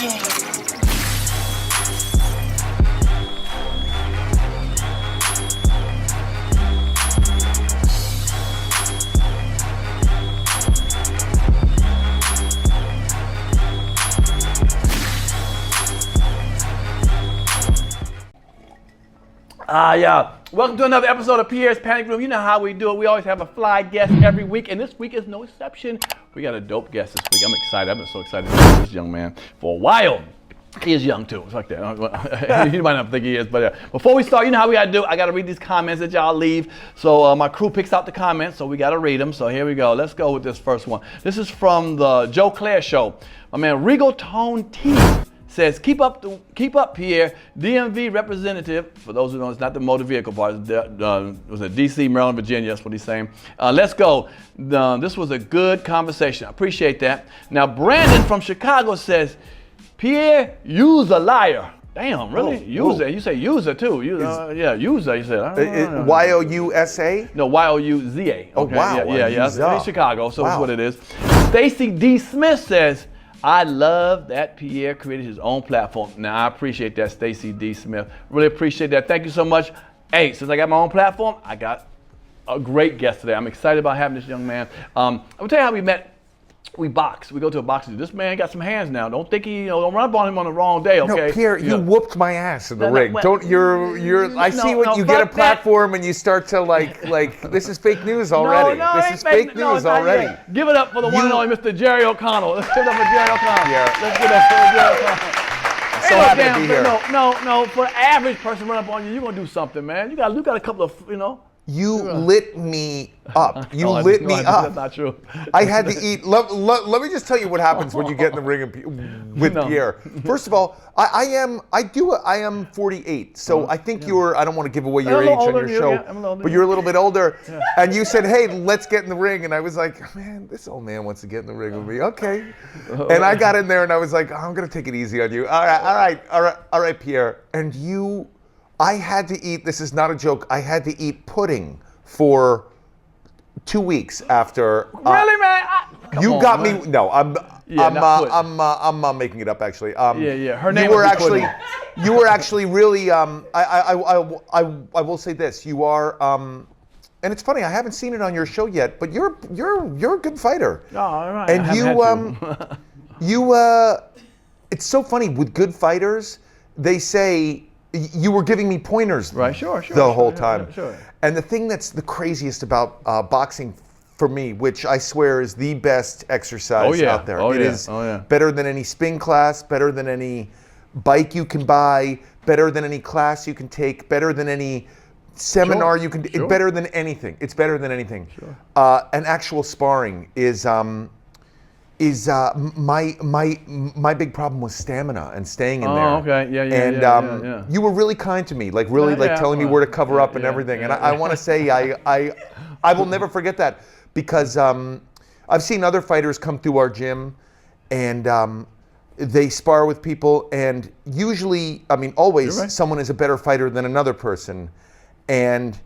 Yeah. Welcome to another episode of Pierre's Panic Room. You know how we do it. We always have a fly guest every week, and this week is no exception. We got a dope guest this week. I'm excited. I've been so excited to meet this young man for a while. He is young too. It's like that. You might not think he is, but before we start, you know how we gotta do. I gotta read these comments that y'all leave. So my crew picks out the comments, so we gotta read them. So here we go. Let's go with this first one. This is from the Joe Claire Show. My man Regal Tone T says, keep up, Pierre. DMV representative, for those who don't know, it's not the motor vehicle part, it was a DC, Maryland, Virginia, that's what he's saying. Let's go. This was a good conversation. I appreciate that. Now, Brandon from Chicago says, Pierre, you's a liar. Damn, really? User. You say user too. Yeah, user, you said. Y-O-U-S-A? No, Y-O-U-Z-A. Okay. Oh, wow. Yeah. It's Chicago, so that's what it is. Stacy D. Smith says, I love that Pierre created his own platform. Now, I appreciate that, Stacy D. Smith. Really appreciate that. Thank you so much. Hey, since I got my own platform, I got a great guest today. I'm excited about having this young man. I'm going to tell you how we met. We box. We go to a boxing. This man got some hands now. Don't think don't run up on him on the wrong day, okay? No, Pierre, you whooped my ass in the ring. I see what you get a platform and you start to like this is fake news already. This is fake news already. Give it up for the one and only Mr. Jerry O'Connell. Let's give it up for Jerry O'Connell. Yeah. Let's give it up for Jerry O'Connell. So happy to be here. No. For an average person run up on you, you're gonna do something, man. You got a couple of, You lit me up. You lit me up. That's not true. I had to eat. Let me just tell you what happens when you get in the ring with Pierre. First of all, I am 48, so I think I don't want to give away your age on your show, but you're a little bit older. Yeah. And you said, hey, let's get in the ring. And I was like, man, this old man wants to get in the ring with me. Okay. And I got in there and I was like, I'm going to take it easy on you. All right, Pierre. And I had to eat, this is not a joke, I had to eat pudding for 2 weeks after. Really, man? You got me. No, I'm making it up actually. Her name. You were actually really. I will say this. You are. And it's funny. I haven't seen it on your show yet, but you're a good fighter. Oh, all right. And it's so funny with good fighters. They say. You were giving me pointers the whole time. Sure. And the thing that's the craziest about boxing for me, which I swear is the best exercise out there. It is better than any spin class, better than any bike you can buy, better than any class you can take, better than any seminar you can do. It's better than anything. It's better than anything. Sure. An actual sparring is my big problem was stamina and staying in there. Oh, okay, yeah. You were really kind to me, telling me where to cover up and everything. And I want to say I will never forget that because I've seen other fighters come through our gym and they spar with people and usually, always someone is a better fighter than another person. And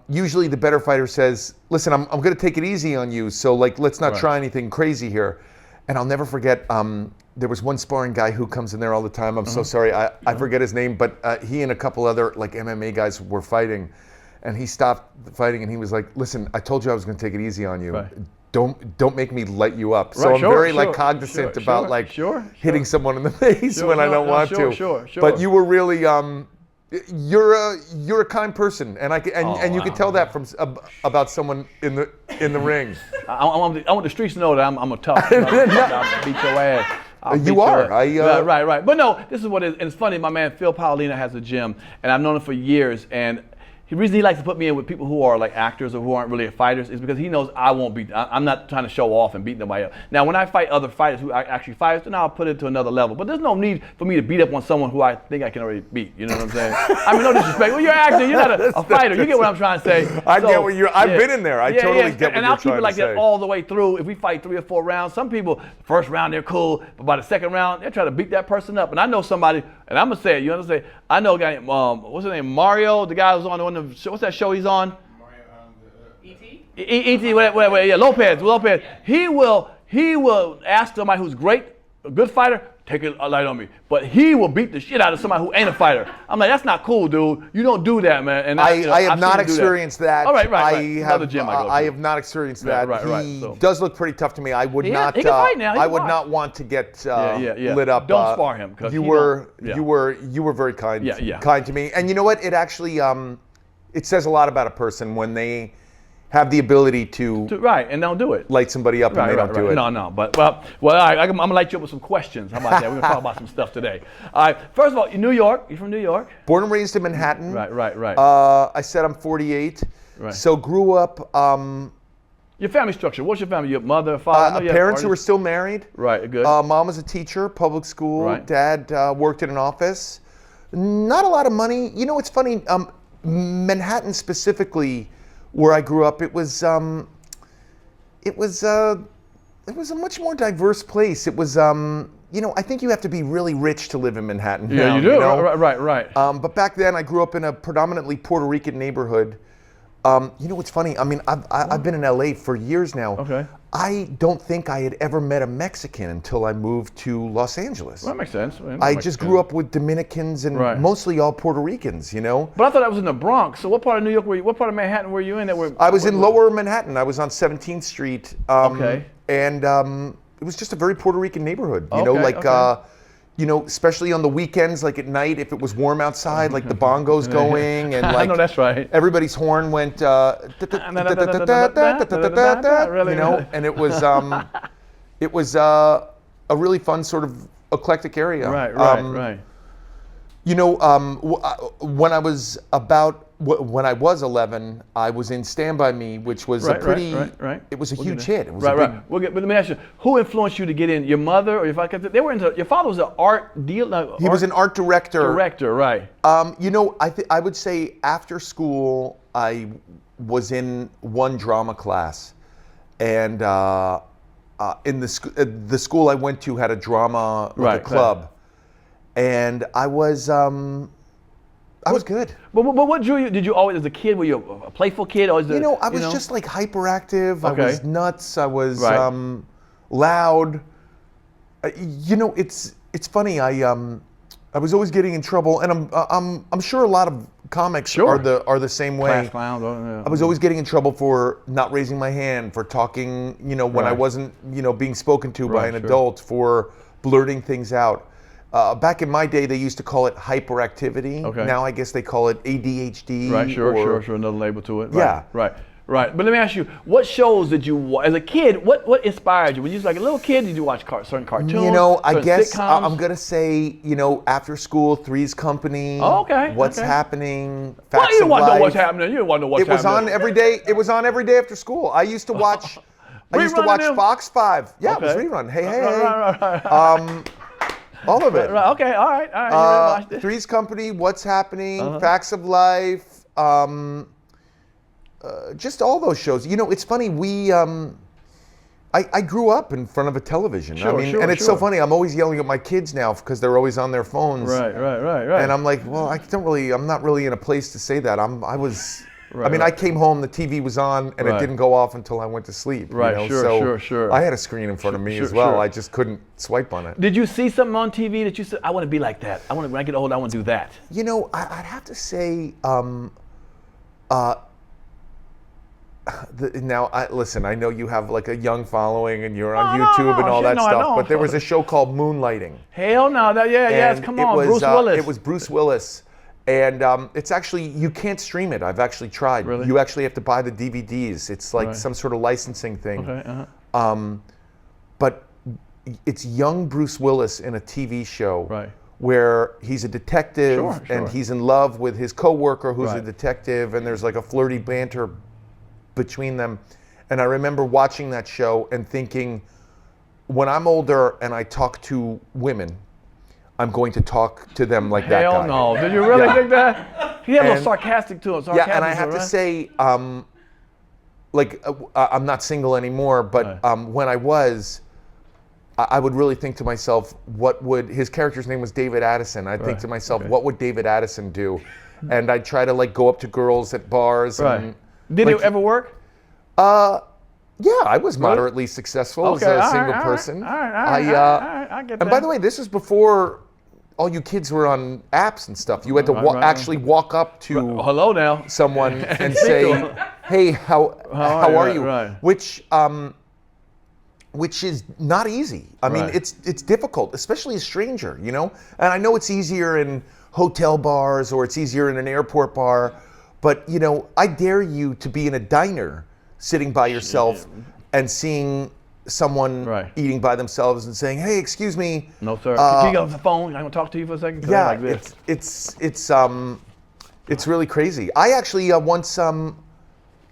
usually the better fighter says, listen, I'm going to take it easy on you, so let's not try anything crazy here. And I'll never forget, there was one sparring guy who comes in there all the time. I'm so sorry, I forget his name, but he and a couple other MMA guys were fighting. And he stopped fighting and he was like, listen, I told you I was going to take it easy on you. Right. Don't make me light you up. So I'm very cognizant about hitting someone in the face when I don't want to. But you were really... You're a kind person, and you can tell that from about someone in the ring. I want the streets to know that I'm a tough. I'll beat your ass. You are. Right. But no, this is what it is. And it's funny. My man Phil Paolina has a gym, and I've known him for years. And the reason he likes to put me in with people who are like actors or who aren't really fighters is because he knows I won't beat. I'm not trying to show off and beat nobody up. Now, when I fight other fighters who are actually fighters, then I'll put it to another level. But there's no need for me to beat up on someone who I think I can already beat. You know what I'm saying? I mean, no disrespect. Well, you're an actor. You're not a fighter. You get what I'm trying to say. I get what you're. I've been in there. I totally get what you're trying to say. And I'll keep it like that all the way through. If we fight 3 or 4 rounds, some people, first round they're cool, but by the second round they're trying to beat that person up. And I know somebody, and I'm gonna say it. You understand? I know a guy. What's his name? Mario, the guy who's on the what's that show he's on? E.T. Lopez. He will ask somebody who's great a good fighter, take it light on me. But he will beat the shit out of somebody who ain't a fighter. I'm like, that's not cool, dude. You don't do that, man. And I have not experienced that. All right. Another gym I go to. I have not experienced that. He does look pretty tough to me. I would not. He can fight now. I would not want to get lit up. Don't spar him. You were very kind. Kind to me. And you know what? It actually it says a lot about a person when they have the ability to and don't do it. Light somebody up and they don't do it. No. But all right, I'm gonna light you up with some questions. How about that? We're gonna talk about some stuff today. All right. First of all, New York. You from New York? Born and raised in Manhattan. Right. I said I'm 48. Right. So grew up. Your family structure. What's your family? Your mother, father? Parents who were still married. Right. Good. Mom was a teacher, public school. Right. Dad worked in an office. Not a lot of money. You know, it's funny. Manhattan specifically, where I grew up, it was a much more diverse place. It was, I think you have to be really rich to live in Manhattan. Yeah, now, you do. You know? Right. But back then, I grew up in a predominantly Puerto Rican neighborhood. You know what's funny? I mean, I've been in LA for years now. Okay. I don't think I had ever met a Mexican until I moved to Los Angeles. Well, that makes sense. I just grew up with Dominicans and mostly all Puerto Ricans, you know? But I thought that was in the Bronx. So what part of New York what part of Manhattan were you in? I was in Lower Manhattan. I was on 17th Street. Okay. And it was just a very Puerto Rican neighborhood, especially on the weekends, like at night, if it was warm outside, like the bongos going and like I know that's right. Everybody's horn went and it was a really fun sort of eclectic area. Right. When I was 11, I was in Stand By Me, which was a pretty. It was a huge hit. It was right. But let me ask you, who influenced you to get in? Your mother or your father? They were into. Your father was an art dealer. He was an art director. Director, right? I would say after school, I was in one drama class, and in the school I went to had a drama club, and I was good. But what drew you? Did you always, as a kid, were you a playful kid? Always, I was just like hyperactive. Okay. I was nuts. I was loud. It's funny. I was always getting in trouble, and I'm sure a lot of comics are the same way. Class clown. I was always getting in trouble for not raising my hand, for talking, when I wasn't, being spoken to by an adult, for blurting things out. Back in my day, they used to call it hyperactivity. Okay. Now I guess they call it ADHD. Right, sure. Another label to it. Yeah. Right. But let me ask you, what shows did you watch? As a kid, what inspired you? When you was like a little kid, did you watch certain cartoons? I guess sitcoms? I'm going to say, after school, Three's Company. Oh, okay. What's Happening, Facts Well, you didn't want to Life. know what's happening. You didn't want to know what's happening. It was on every day after school. I used to watch Fox 5. Yeah, Okay. It was rerun. Hey. Right. All of it. Right. Okay. All right. You watched it. Three's Company, What's Happening, Facts of Life, just all those shows. It's funny. I grew up in front of a television. And it's so funny. I'm always yelling at my kids now because they're always on their phones. Right. And I'm like, well, I'm not really in a place to say that. I came home, the TV was on, and it didn't go off until I went to sleep. Right. Sure. I had a screen in front of me as well. I just couldn't swipe on it. Did you see something on TV that you said, I want to be like that? When I get old, I want to do that? I'd have to say, listen, I know you have like a young following and you're on YouTube and all that stuff, but there was a show called Moonlighting. Hell no. Come on, Bruce Willis. It was Bruce Willis. And it's actually, you can't stream it. I've actually tried. Really? You actually have to buy the DVDs. It's like some sort of licensing thing. Okay. But it's young Bruce Willis in a TV show. Right. Where he's a detective and he's in love with his coworker who's a detective, and there's like a flirty banter between them. And I remember watching that show and thinking, when I'm older and I talk to women, I'm going to talk to them like that guy. Hell no. Did you really think that? He had a little sarcastic to him. Yeah, and I have to say, I'm not single anymore, but when I was, I would really think to myself, his character's name was David Addison. I'd think to myself, what would David Addison do? And I'd try to go up to girls at bars. Right. And, Did it ever work? Yeah, I was moderately successful as a single person. All right, I get that. And by the way, this was before all you kids were on apps and stuff. You had to actually walk up to hello now someone and say, "Hey, how are you?" Right. Which is not easy. I mean, it's difficult, especially a stranger, you know? And I know it's easier in hotel bars or it's easier in an airport bar, but you know, I dare you to be in a diner sitting by yourself and seeing someone eating by themselves and saying, "Hey, excuse me." No, sir. Can you get off the phone? I want to talk to you for a second. Yeah, like this. It's really crazy. I actually once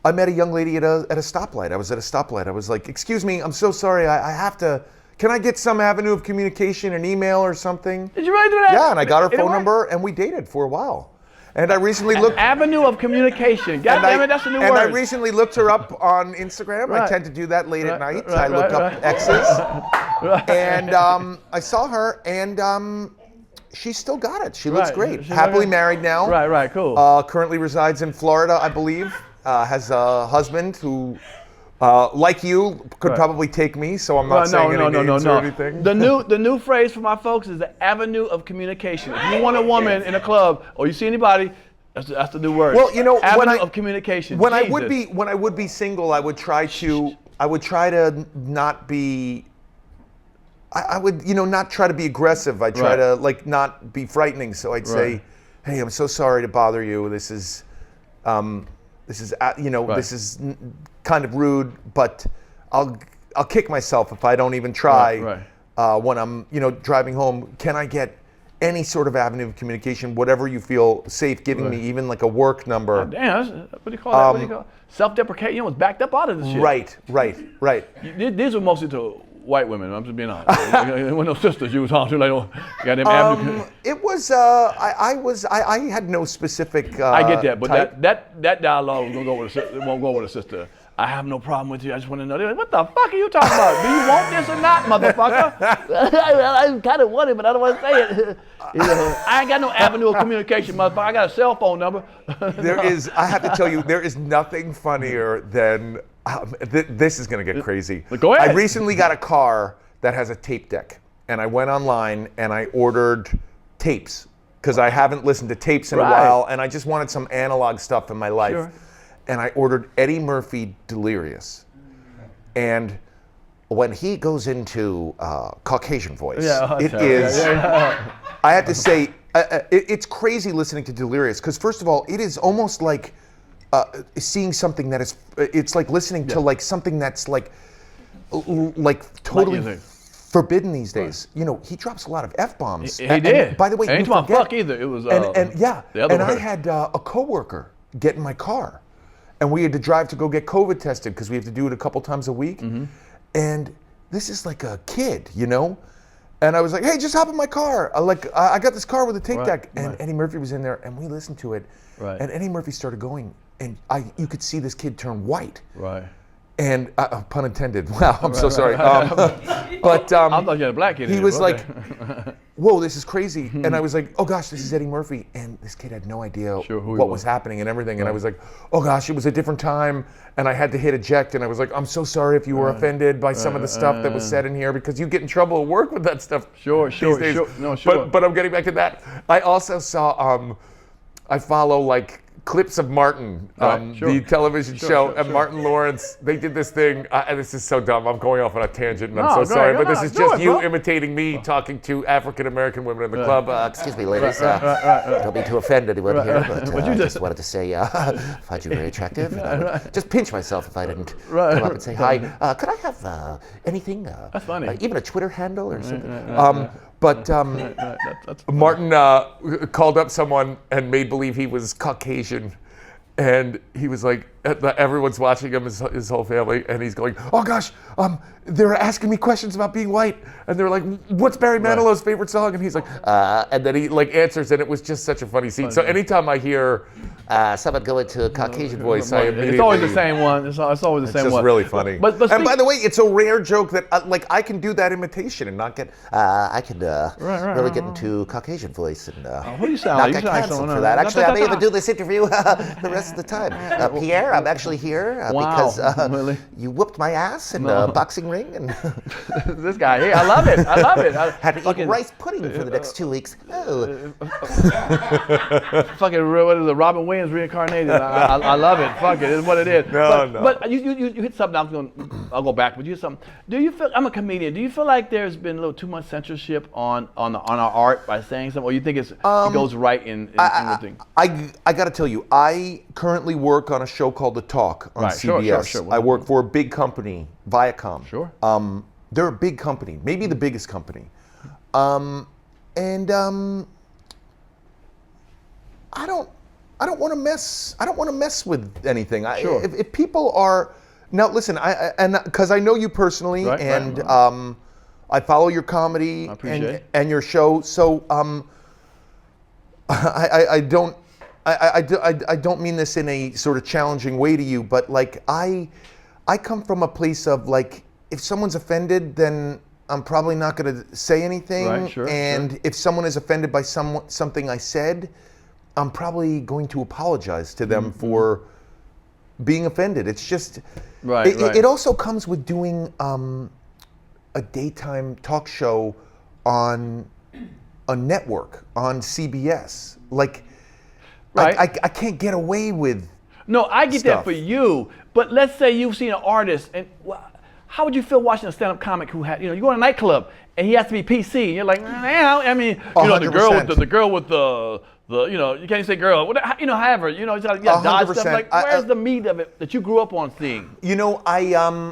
I met a young lady at a stoplight. I was at a stoplight. I was like, "Excuse me, I'm so sorry. I have to. Can I get some avenue of communication, an email or something?" Did you really do that? Yeah, and I got her phone number, and we dated for a while. And I recently looked. Avenue of communication. God damn it, that's a new word. And I recently looked her up on Instagram. I tend to do that late at night. I look up exes. And I saw her, and she's still got it. She looks great. Happily married now. Right, cool. Currently resides in Florida, I believe. Has a husband who, like you, could probably take me. So I'm not saying any names or anything. The new phrase for my folks is the avenue of communication. If you want a woman in a club or you see anybody, that's the new word. Well, you know, avenue of communication. When I would be single, I would try to not be. I would, you know, not try to be aggressive. I'd try to like not be frightening. So I'd say, "Hey, I'm so sorry to bother you. This is this is kind of rude, but I'll kick myself if I don't even try when I'm, you know, driving home. Can I get any sort of avenue of communication, whatever you feel safe giving me, even like a work number?" Damn, what do you call that? What do you call self-deprecating? You almost backed up out of this shit. Right. These were mostly to white women. I'm just being honest. There were no sisters. You was talking to like, oh, goddamn avenue. It was. I had no specific. I get that, but type. that dialogue was gonna go with it won't go with a sister. I have no problem with you. I just want to know. They're like, what the fuck are you talking about? Do you want this or not, motherfucker? I kind of want it, but I don't want to say it. You know, I ain't got no avenue of communication, motherfucker. I got a cell phone number. I have to tell you, there is nothing funnier than. This is going to get crazy. Go ahead. I recently got a car that has a tape deck, and I went online and I ordered tapes because I haven't listened to tapes in a while, and I just wanted some analog stuff in my life. Sure. And I ordered Eddie Murphy Delirious. And when he goes into Caucasian Voice, it is, I have to say, it's crazy listening to Delirious because first of all, it is almost like seeing something that is, it's like listening to like something that's like totally forbidden these days. You know, he drops a lot of F-bombs. He did. By the way, ain't my fuck either. It was I had a coworker get in my car, and we had to drive to go get COVID tested because we have to do it a couple times a week. Mm-hmm. And this is like a kid, you know. And I was like, "Hey, just hop in my car. I got this car with a tape deck." And Eddie Murphy was in there, and we listened to it. Right. And Eddie Murphy started going, and you could see this kid turn white. Right. And pun intended. Wow, I'm so sorry. But I thought you had a black kid. He was like, "Whoa, this is crazy!" And I was like, "Oh gosh, this is Eddie Murphy." And this kid had no idea what was happening and everything. And I was like, "Oh gosh, it was a different time." And I had to hit eject. And I was like, "I'm so sorry if you were offended by some of the stuff that was said in here because you get in trouble at work with that stuff." Sure. No, sure. But I'm getting back to that. I also saw. I follow like clips of Martin, the television show, and Martin Lawrence. They did this thing, and this is so dumb. I'm going off on a tangent, and I'm so sorry, but this is just you imitating me talking to African American women in the club. Excuse me, ladies. Don't mean to offend anyone here, but I just wanted to say I find you very attractive. And I would just pinch myself if I didn't come up and say hi. Could I have anything? That's funny. Even a Twitter handle or something? But Martin called up someone and made believe he was Caucasian. And he was like, everyone's watching him, his whole family, and he's going, "Oh gosh, they're asking me questions about being white." And they're like, "What's Barry Manilow's favorite song?" And he's like, and then he like answers, and it was just such a funny scene. So anytime I hear someone go into Caucasian Voice, I immediately... It's always the same one. It's always the same one. It's just really funny. But and by the way, it's a rare joke that like I can do that imitation and not get... I can really get into Caucasian Voice and what do you sound like? Not get canceled for that. Actually, I may even do this interview the rest of the time. Pierre, Pierre, I'm actually here because really? you whooped my ass in a boxing ring, and this guy here, I love it. I love it. had to eat rice pudding for the next 2 weeks. Oh. Fucking what is it? Robin Williams reincarnated. I love it. Fuck it. It's what it is. But you hit something. I'll go back. But you hit something. Do you feel? I'm a comedian. Do you feel like there's been a little too much censorship on our art by saying something, or you think it goes right in the thing? I got to tell you, I currently work on a show called The Talk on CBS. Sure. I work for a big company, Viacom. Sure. They're a big company, maybe the biggest company, I don't want to mess. I don't want to mess with anything. Sure. If people are now, listen. Because I know you personally, I follow your comedy and your show. So I don't mean this in a sort of challenging way to you, but like I come from a place of like, if someone's offended, then I'm probably not going to say anything. Right, sure, and if someone is offended by something I said, I'm probably going to apologize to them for being offended. It's just, it also comes with doing a daytime talk show on a network, on CBS. Like, I can't get away with No, I get stuff. that for you. But let's say you've seen an artist, and how would you feel watching a stand-up comic who had, you go to a nightclub and he has to be PC, and you're like, I mean, the girl with the you can't say girl, however, you got dodge stuff. Like, where's the meat of it that you grew up on seeing? I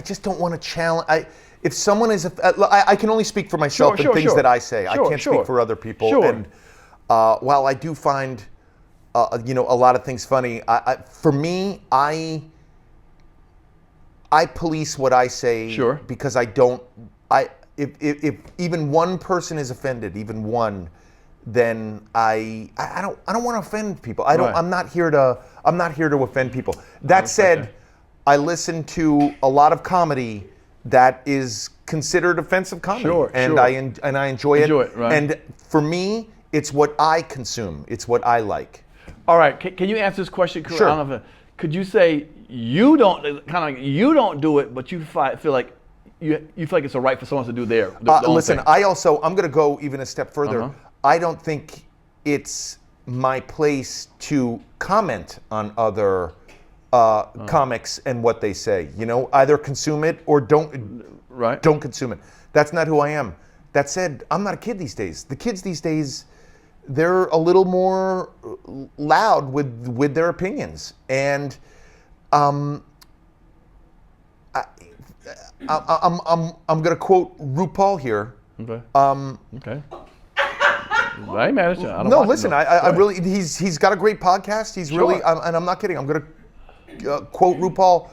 just don't want to challenge. If someone is, I can only speak for myself and things that I say. I can't speak for other people. And while I do find, a lot of things funny, for me, I police what I say because I don't. If even one person is offended, even one, then I don't want to offend people. I'm not here to offend people. That said, I listen to a lot of comedy that is considered offensive comedy, I enjoy it. Right. And for me, it's what I consume. It's what I like. All right, can you answer this question? Sure. I don't know could you say you don't do it, but you feel like you feel like it's a right for someone to do their listen, thing? I'm going to go even a step further. I don't think it's my place to comment on other comics and what they say. Either consume it or don't consume it. That's not who I am. That said, I'm not a kid these days. The kids these days, they're a little more loud with their opinions, and I'm gonna quote RuPaul here. Okay. Okay. I ain't mad at you. I don't no, watch listen. I really. He's got a great podcast. He's really, and I'm not kidding. I'm gonna quote RuPaul.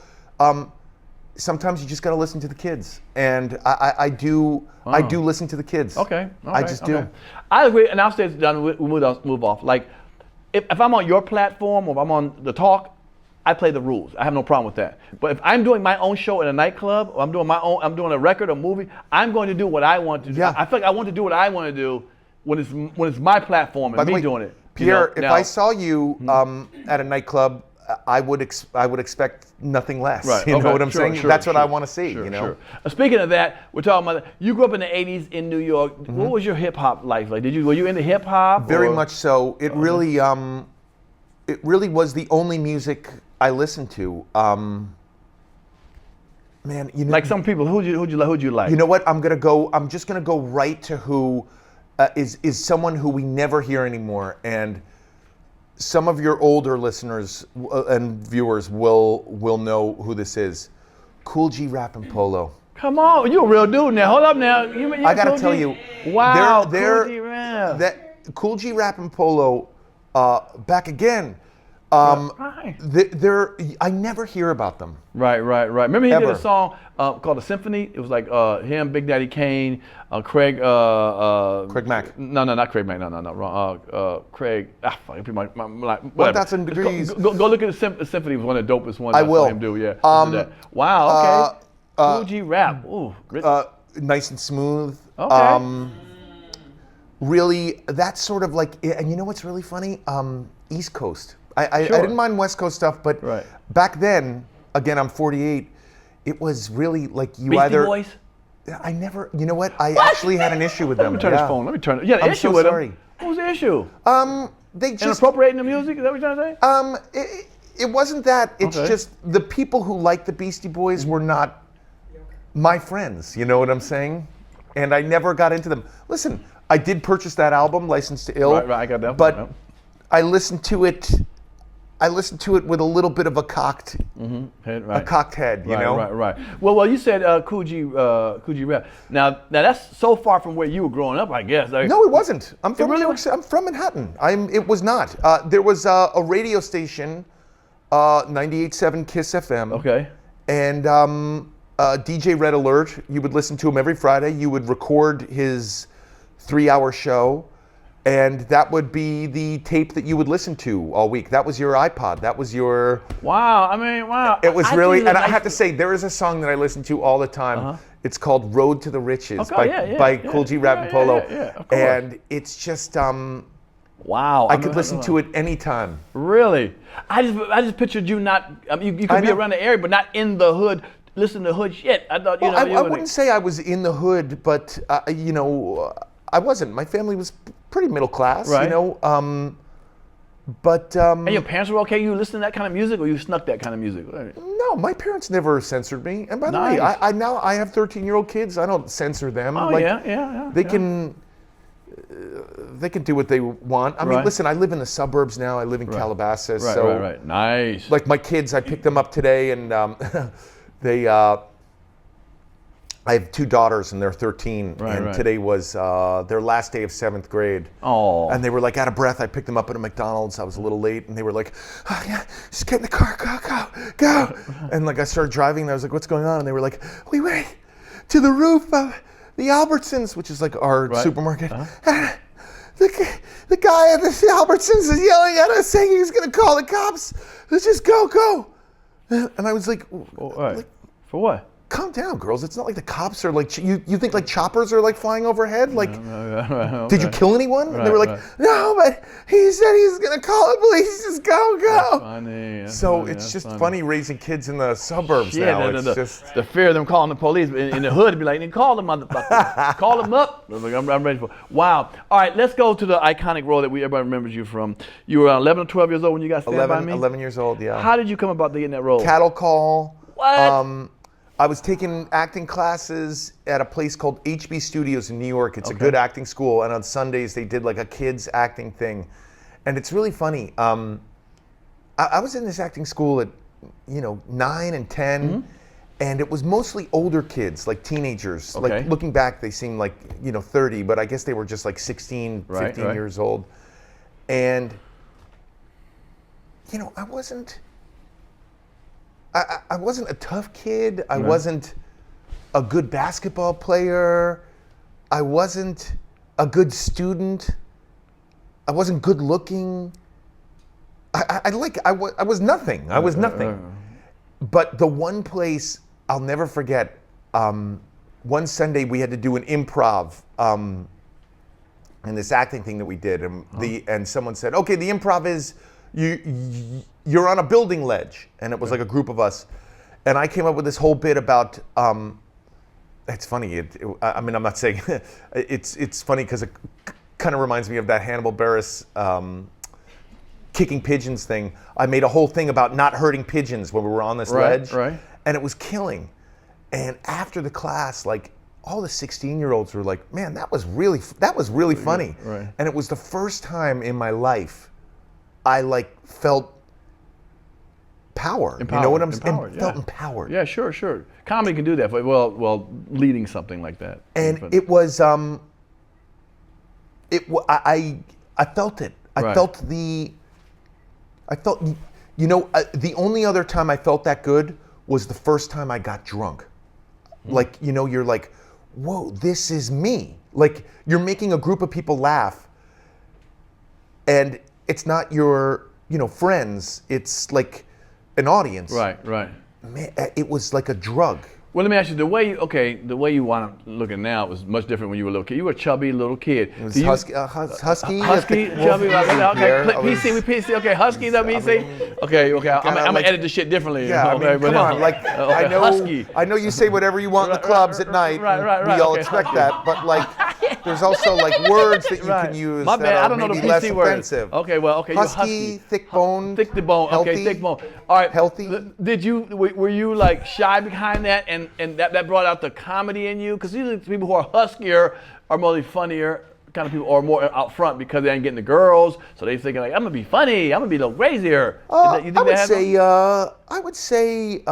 Sometimes you just got to listen to the kids, and I do. Wow. I do listen to the kids. Okay. I just do. I agree. And I'll say it's done. We move off. Like, if I'm on your platform or if I'm on the talk, I play the rules. I have no problem with that. But if I'm doing my own show in a nightclub, or I'm doing a record or movie, I'm going to do what I want to do. Yeah. I feel like I want to do what I want to do when it's my platform and me doing it. Pierre, if I saw you at a nightclub, I would expect nothing less. Right. You know what I'm saying? That's what I want to see. Sure. Speaking of that, we're talking about you grew up in the '80s in New York. What was your hip hop life like? Were you into hip hop? Very much so. It really was the only music I listened to. Man, like some people, who'd you like? You know what? I'm just gonna go right to who is someone who we never hear anymore, and some of your older listeners and viewers will know who this is. Kool G Rap Polo. Come on, you a real dude now. Hold up now. I gotta tell you, wow, Kool G Rap. That Kool G Rap Polo, back again. I never hear about them. Right. Remember he did a song called "The Symphony." It was like him, Big Daddy Kane, Craig. Craig Mack. No, not Craig Mack. No, wrong. Craig. My 1,000 Degrees. Go look at the Symphony. It was one of the dopest ones I will. saw him do. Yeah. Wow. Okay. Kool G Rap. Ooh. Nice and smooth. Okay. really, that's sort of like, and you know what's really funny? East Coast. I didn't mind West Coast stuff, but back then, again, I'm 48, it was really like you Beastie Boys? I never, you know what? I actually had an issue with them. Let me turn his phone. Let me turn it. Yeah, I'm issue so with sorry. them. What was the issue? They just inappropriating the music? Is that what you're trying to say? It wasn't that. It's just the people who liked the Beastie Boys were not my friends. You know what I'm saying? And I never got into them. Listen, I did purchase that album, Licensed to Ill. Right, I got that. But I listened to it. I listened to it with a little bit of a cocked head, you know? Right. Well, you said Kool G Rap. Now that's so far from where you were growing up, I guess. No, it wasn't. I'm from New York City. I'm from Manhattan. It was not. There was a radio station, 98.7 Kiss FM. Okay. And DJ Red Alert. You would listen to him every Friday. You would record his 3-hour show. And that would be the tape that you would listen to all week. That was your iPod. That was your... Wow, I mean, wow. It was really, and I have to say, there is a song that I listen to all the time. It's called Road to the Riches by Kool G Rap Polo. Of course. And it's just, wow. I could listen to it anytime. Really? I just pictured you not, you could be around the area, but not in the hood, listen to hood shit. I thought, I wouldn't say I was in the hood, but, you know, I wasn't. My family was pretty middle class, you know. And your parents were okay? You listened to that kind of music, or you snuck that kind of music? No, my parents never censored me. And by the way, I have 13-year-old kids. I don't censor them. Oh, yeah. They can do what they want. I mean, listen, I live in the suburbs now. I live in Calabasas. Right. Nice. Like my kids, I picked them up today, and they. I have 2 daughters and they're 13, and today was their last day of 7th grade. Oh. And they were like out of breath. I picked them up at a McDonald's. I was a little late, and they were like, "Oh yeah, just get in the car, go." And like I started driving, and I was like, "What's going on?" And they were like, "We went to the roof of the Albertsons," which is like our supermarket. And the guy at the Albertsons is yelling at us, saying he's gonna call the cops. Let's just go. And I was like, For what? Calm down, girls. It's not like the cops are like, you think like choppers are like flying overhead? Like, did you kill anyone? And they were like, no, but he said he's going to call the police. Just go. That's funny. It's just funny raising kids in the suburbs now. The fear of them calling the police in the hood, be like, call them motherfucker. Call them up. I'm ready for it. Wow. All right, let's go to the iconic role that everybody remembers you from. You were 11 or 12 years old when you got Stand By Me? 11 years old, yeah. How did you come about getting that role? Cattle Call. What? I was taking acting classes at a place called HB Studios in New York. It's a good acting school, and on Sundays they did like a kids acting thing. And it's really funny. I was in this acting school at, 9 and 10, and it was mostly older kids, like teenagers. Like looking back, they seemed like, 30, but I guess they were just like 16, 15 years old. And, I wasn't a tough kid. I wasn't a good basketball player. I wasn't a good student. I wasn't good looking. I was nothing. I was nothing. But the one place I'll never forget, one Sunday we had to do an improv in this acting thing that we did. And someone said, okay, the improv is you're on a building ledge, and it was like a group of us, and I came up with this whole bit about. It's funny. I'm not saying it's funny because it kind of reminds me of that Hannibal Buress kicking pigeons thing. I made a whole thing about not hurting pigeons when we were on this ledge, and it was killing. And after the class, like all the 16-year-olds were like, "Man, that was really funny." And it was the first time in my life I felt power. You know what I'm saying? Felt empowered. Yeah, sure. Comedy can do that. Well, leading something like that. And it was, I felt it. I felt the only other time I felt that good was the first time I got drunk. Like, you're like, whoa, this is me. Like, you're making a group of people laugh, and it's not your, friends. It's like an audience. Right. Man, it was like a drug. Well, let me ask you, the way you want to look at now was much different when you were a little kid. You were a chubby little kid. It was husky, chubby, PC, PC, okay, husky, PC. Okay, I'm gonna edit the shit differently. Yeah, I mean, come on, like, I know you say whatever you want in the clubs at night. Right. We all expect that, but like, there's also like words that you can use that are maybe less offensive. Okay, well, okay, husky, thick bone, thick bone, okay, thick bone. All right, healthy. Were you like shy behind that, and that brought out the comedy in you? Because usually people who are huskier are more funnier kind of people, or more out front because they ain't getting the girls, so they thinking like, I'm gonna be funny, I'm gonna be a little crazier. I would say,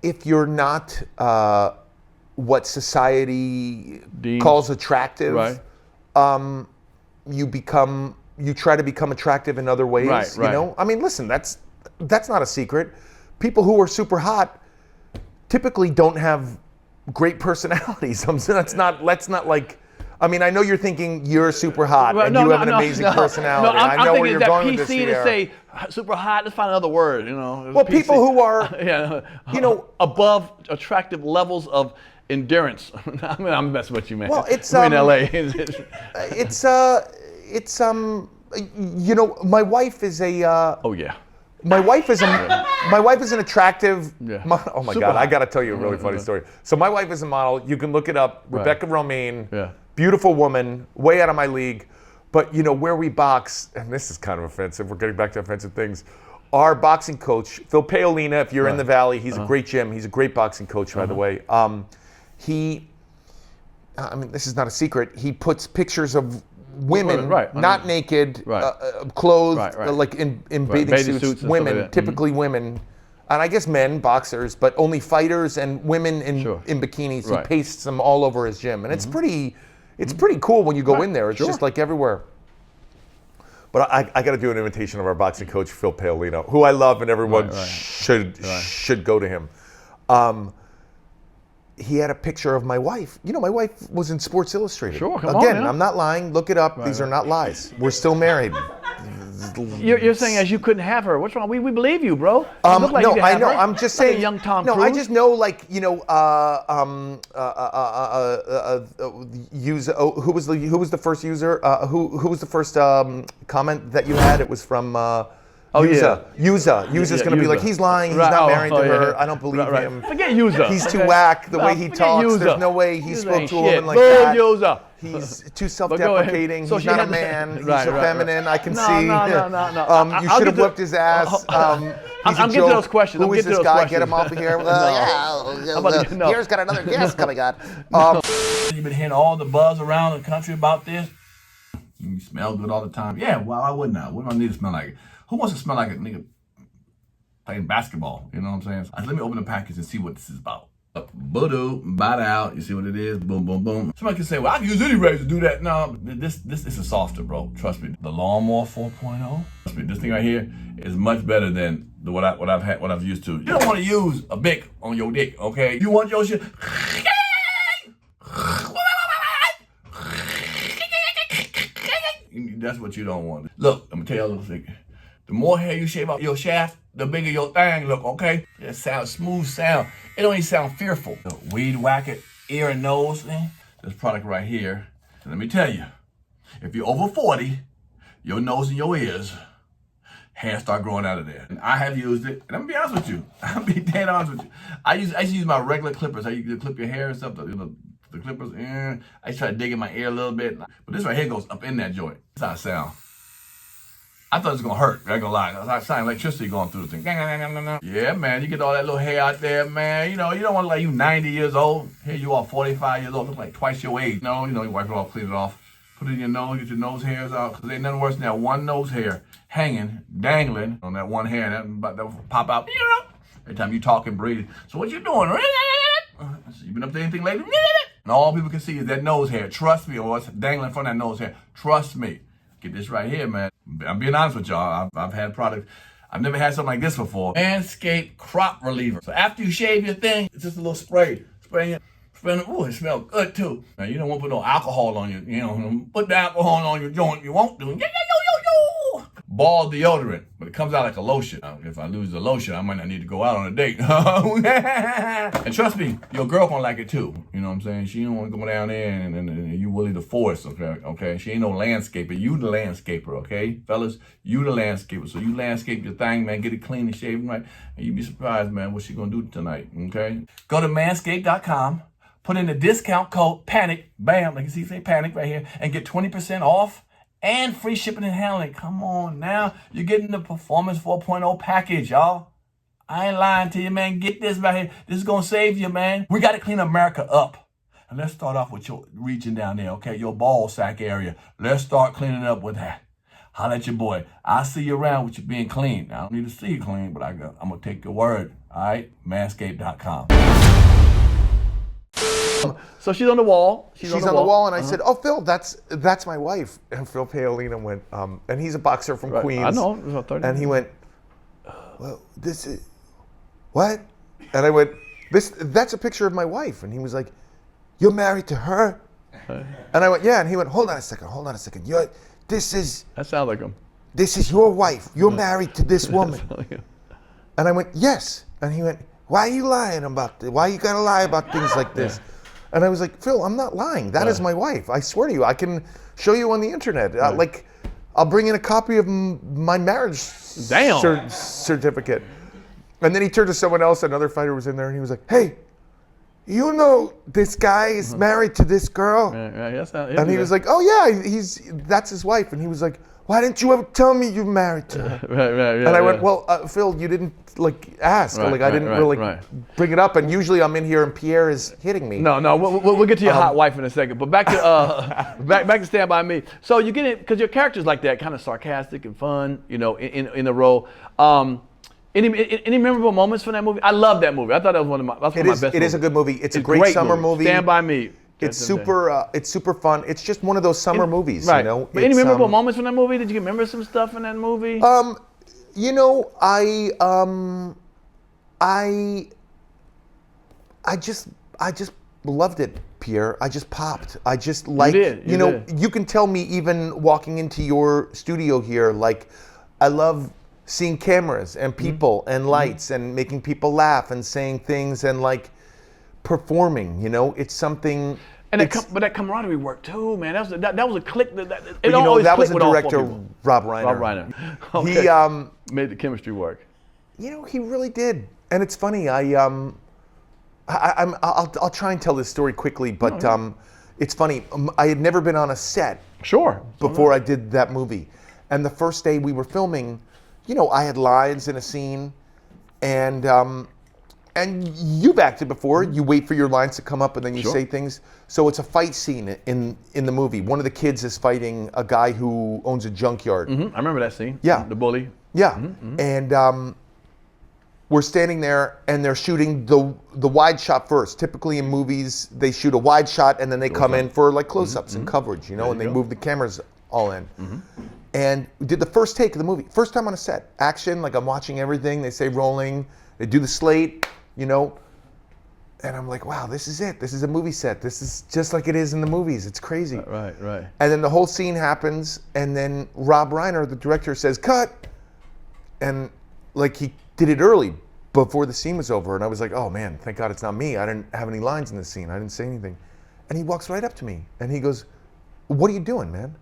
if you're not what society calls attractive, you try to become attractive in other ways. Right. You know, I mean, listen, that's not a secret. People who are super hot typically don't have great personalities. Let's not like. I mean, I know you're thinking you're super hot and you have an amazing personality. I know where you're going with this here. I'm thinking that PC to say super hot. Let's find another word. You know. Well, PC. People who are, above attractive levels of endurance. I mean, I'm messing with you, man. Well, it's in LA. My wife is a. Oh yeah. My wife is an attractive. Yeah. Oh my God! I got to tell you a really funny story. So my wife is a model. You can look it up. Rebecca Romaine. Yeah. Beautiful woman, way out of my league. But where we box, and this is kind of offensive. We're getting back to offensive things. Our boxing coach, Phil Paolina, if you're in the Valley, he's a great gym. He's a great boxing coach, by the way. This is not a secret. He puts pictures of women, not naked, clothed, like in bathing suits, women, typically women, and I guess men, boxers, but only fighters and women in bikinis. He pastes them all over his gym, and it's pretty cool when you go in there. It's just like everywhere. But I got to do an invitation of our boxing coach, Phil Paolino, who I love, and everyone should go to him. He had a picture of my wife. My wife was in Sports Illustrated. Sure, come Again, on, I'm not lying. Look it up. These are not lies. We're still married. You're saying as you couldn't have her. What's wrong? We believe you, bro. You look like no, you I have know. her. I'm just Like saying. a young Tom no, Cruise. I just know, like, who was the first user? Who was the first comment that you had? It was from. Yuza's going to be like, he's lying, he's not married to her, I don't believe him. Forget Yuza. He's too whack, the way he talks, Yuza. there's no way he spoke to a woman like Boom, that. Yuza. He's too self-deprecating, he's not a man, he's feminine, I can see. No. You should have whipped his ass. I'm getting to those questions. Who is this guy? Get him off of here. Pierre's got another guest coming on. You've been hearing all the buzz around the country about this. You smell good all the time. Yeah, well, I wouldn't. What do I need to smell like? Who wants to smell like a nigga playing basketball? You know what I'm saying? Let me open the package and see what this is about. Boo-doo, bite out. You see what it is? Boom, boom, boom. Somebody can say, well, I can use any razor to do that. No, this is a softer, bro. Trust me. The Lawnmower 4.0. Trust me, this thing right here is much better than what I've used to. You don't want to use a Bic on your dick, okay? You want your shit. That's what you don't want. Look, I'm gonna tell you a little secret. The more hair you shave off your shaft, the bigger your thing look, okay? It sounds smooth sound. It don't even sound fearful. Weed whacker, ear and nose thing. This product right here. Let me tell you, if you're over 40, your nose and your ears, hair start growing out of there. And I have used it, and I'm gonna be honest with you. I'm gonna be dead honest with you. I used to use my regular clippers. How you clip your hair and stuff, the clippers, I used to try to dig in my ear a little bit. But this right here goes up in that joint. That's how it sounds. I thought it was gonna hurt, I ain't gonna lie. I sound electricity going through the thing. Yeah, man, you get all that little hair out there, man. You don't want to like you 90 years old. Here you are 45 years old, look like twice your age. No, you wipe it off, clean it off. Put it in your nose, get your nose hairs out. Cause ain't nothing worse than that one nose hair hanging, dangling on that one hair that will pop out. Every time you talk and breathe. So what you doing? So you been up to anything lately? And all people can see is that nose hair. Trust me, or what's dangling from that nose hair. Trust me. Get this right here, man. I'm being honest with y'all. I've had products. I've never had something like this before. Manscaped Crop Reliever. So after you shave your thing, it's just a little spray. Spraying it. Ooh, it smells good too. Now, you don't want to put no alcohol on you. Put the alcohol on your joint. You won't do. ball deodorant, but it comes out like a lotion. If I lose the lotion, I might not need to go out on a date. And trust me, your girl gonna like it too. You know what I'm saying? She don't want to go down there and you Willie the Force, okay? She ain't no landscaper. You the landscaper, okay? Fellas, you the landscaper. So you landscape your thing, man. Get it clean and shaved right. And you be surprised, man, what she gonna do tonight, okay? Go to manscaped.com. Put in the discount code PANIC, bam, like you see, say PANIC right here, and get 20% off and free shipping and handling. Come on now, you're getting the Performance 4.0 package, y'all. I ain't lying to you, man. Get this right here. This is gonna save you, man. We gotta clean America up. And let's start off with your region down there, okay? Your ball sack area. Let's start cleaning up with that. Holla at your boy. I'll see you around with you being clean. I don't need to see you clean, but I'm gonna take your word, all right? Manscaped.com. So she's on the wall. She's on the wall, and I said, "Oh, Phil, that's my wife." And Phil Paolino went, and he's a boxer from Queens. I know. And he went, "Well, this is what?" And I went, "That's a picture of my wife." And he was like, "You're married to her?" And I went, "Yeah." And he went, "Hold on a second. That sounds like him. This is your wife. You're married to this woman." And I went, "Yes." And he went, "Why are you lying about this? Why you gotta lie about things like this?" And I was like, "Phil, I'm not lying. That is my wife. I swear to you. I can show you on the internet. I'll bring in a copy of my marriage certificate." And then he turned to someone else. Another fighter was in there, and he was like, "Hey, you know this guy is married to this girl?" And he was like, "Oh yeah, that's his wife." And he was like, "Why didn't you ever tell me you're married to her?" And I went, "Well, Phil, you didn't ask. I didn't really bring it up. And usually I'm in here and Pierre is hitting me." No, we'll get to your hot wife in a second. But back to back to Stand By Me. So you get it because your character's like that, kind of sarcastic and fun, you know, in the role. Any memorable moments from that movie? I love that movie. I thought that was one of my best movies. It is a good movie. It's a great summer movie. Stand By Me. It's super fun. It's just one of those summer movies, right. You know. But any memorable moments from that movie? Did you remember some stuff in that movie? You know, I just loved it, Pierre. I just popped. I just like, you know, you can tell me even walking into your studio here, like, I love seeing cameras and people and lights and making people laugh and saying things and like performing, you know, it's something. But that camaraderie worked too, man. That was a click. That was the director, Rob Reiner. Okay. He made the chemistry work. You know, he really did. And it's funny. I'll try and tell this story quickly, but it's funny. I had never been on a set. Sure. Before I did that movie, and the first day we were filming, you know, I had lines in a scene, and you've acted before. You wait for your lines to come up, and then you say things. So it's a fight scene in the movie. One of the kids is fighting a guy who owns a junkyard. I remember that scene. Yeah. The bully. Yeah. And we're standing there, and they're shooting the wide shot first. Typically in movies, they shoot a wide shot, and then they come in for like close-ups and coverage, you know, and they move the cameras all in. And we did the first take of the movie. First time on a set. Action, like I'm watching everything. They say rolling. They do the slate, you know. And I'm like, wow, this is it. This is a movie set. This is just like it is in the movies. It's crazy. Right. And then the whole scene happens, and then Rob Reiner, the director, says, "Cut." And like he did it early, before the scene was over. And I was like, oh man, thank God it's not me. I didn't have any lines in the scene. I didn't say anything. And he walks right up to me, and he goes, "What are you doing, man?"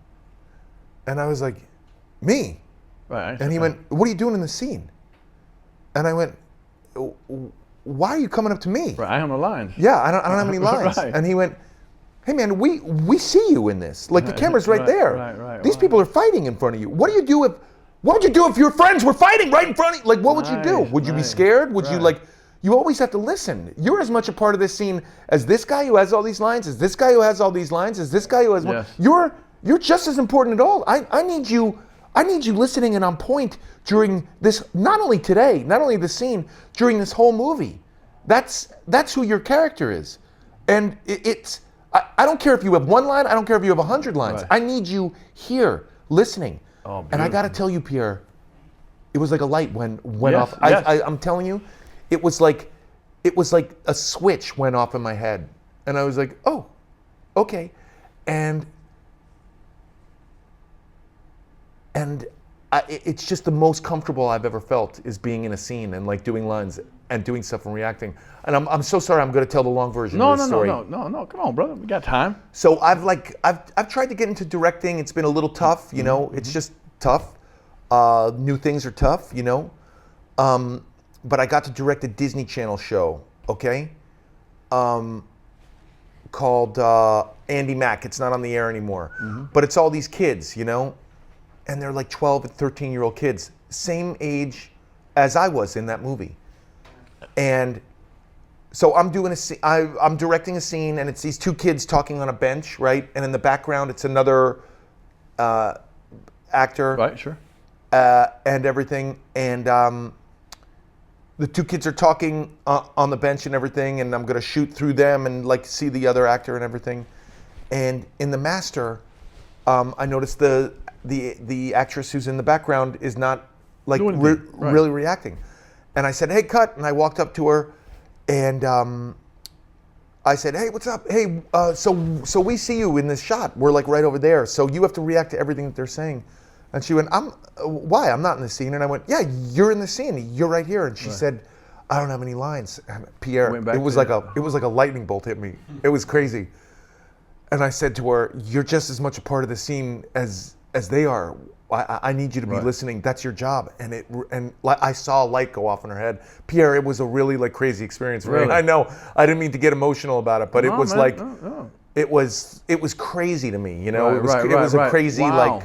And I was like, "Me." Right. And he went, "What are you doing in the scene?" And I went, "Why are you coming up to me?" Right, I have no lines. Yeah, I don't have any lines. Right. And he went, "Hey man, we see you in this. Like the camera's right there. Right. These people are fighting in front of you. What would you do if your friends were fighting right in front of you? Like what would you do? Would you be scared? Would you like, you always have to listen. You're as much a part of this scene as this guy who has all these lines, as this guy who has all these lines, as this guy who has one. You're just as important at all. I need you listening and on point during this, not only today, not only the scene, during this whole movie. That's who your character is. And I don't care if you have one line, I don't care if you have 100 lines. I need you here, listening. Oh, and I gotta tell you, Pierre, it was like a light went off. I'm telling you, it was like a switch went off in my head. And I was like, oh, okay. And it's just the most comfortable I've ever felt is being in a scene and like doing lines and doing stuff and reacting. And I'm so sorry, I'm going to tell the long version of this story. No, come on, brother, we got time. So I've tried to get into directing. It's been a little tough, you know. It's just tough. New things are tough, you know. But I got to direct a Disney Channel show, okay, called Andy Mack. It's not on the air anymore, but it's all these kids, you know, and they're like 12 and 13-year-old kids, same age as I was in that movie. And so I'm doing I'm directing a scene, and it's these two kids talking on a bench, right? And in the background, it's another actor, right? Sure. And everything, and the two kids are talking on the bench and everything, and I'm gonna shoot through them and like see the other actor and everything. And in the master, I noticed the actress who's in the background is not like really reacting. And I said, "Hey, cut!" And I walked up to her, and I said, "Hey, what's up? Hey, so we see you in this shot. We're like right over there. So you have to react to everything that they're saying." And she went, "Why? I'm not in the scene." And I went, "Yeah, you're in the scene. You're right here." And she said, "I don't have any lines." And Pierre, it was like a lightning bolt hit me. It was crazy. And I said to her, "You're just as much a part of the scene as they are. I need you to be listening. That's your job." And I saw a light go off in her head. Pierre, it was a really like crazy experience for me. I know I didn't mean to get emotional about it, but it was like it was crazy to me. You know, it was a crazy like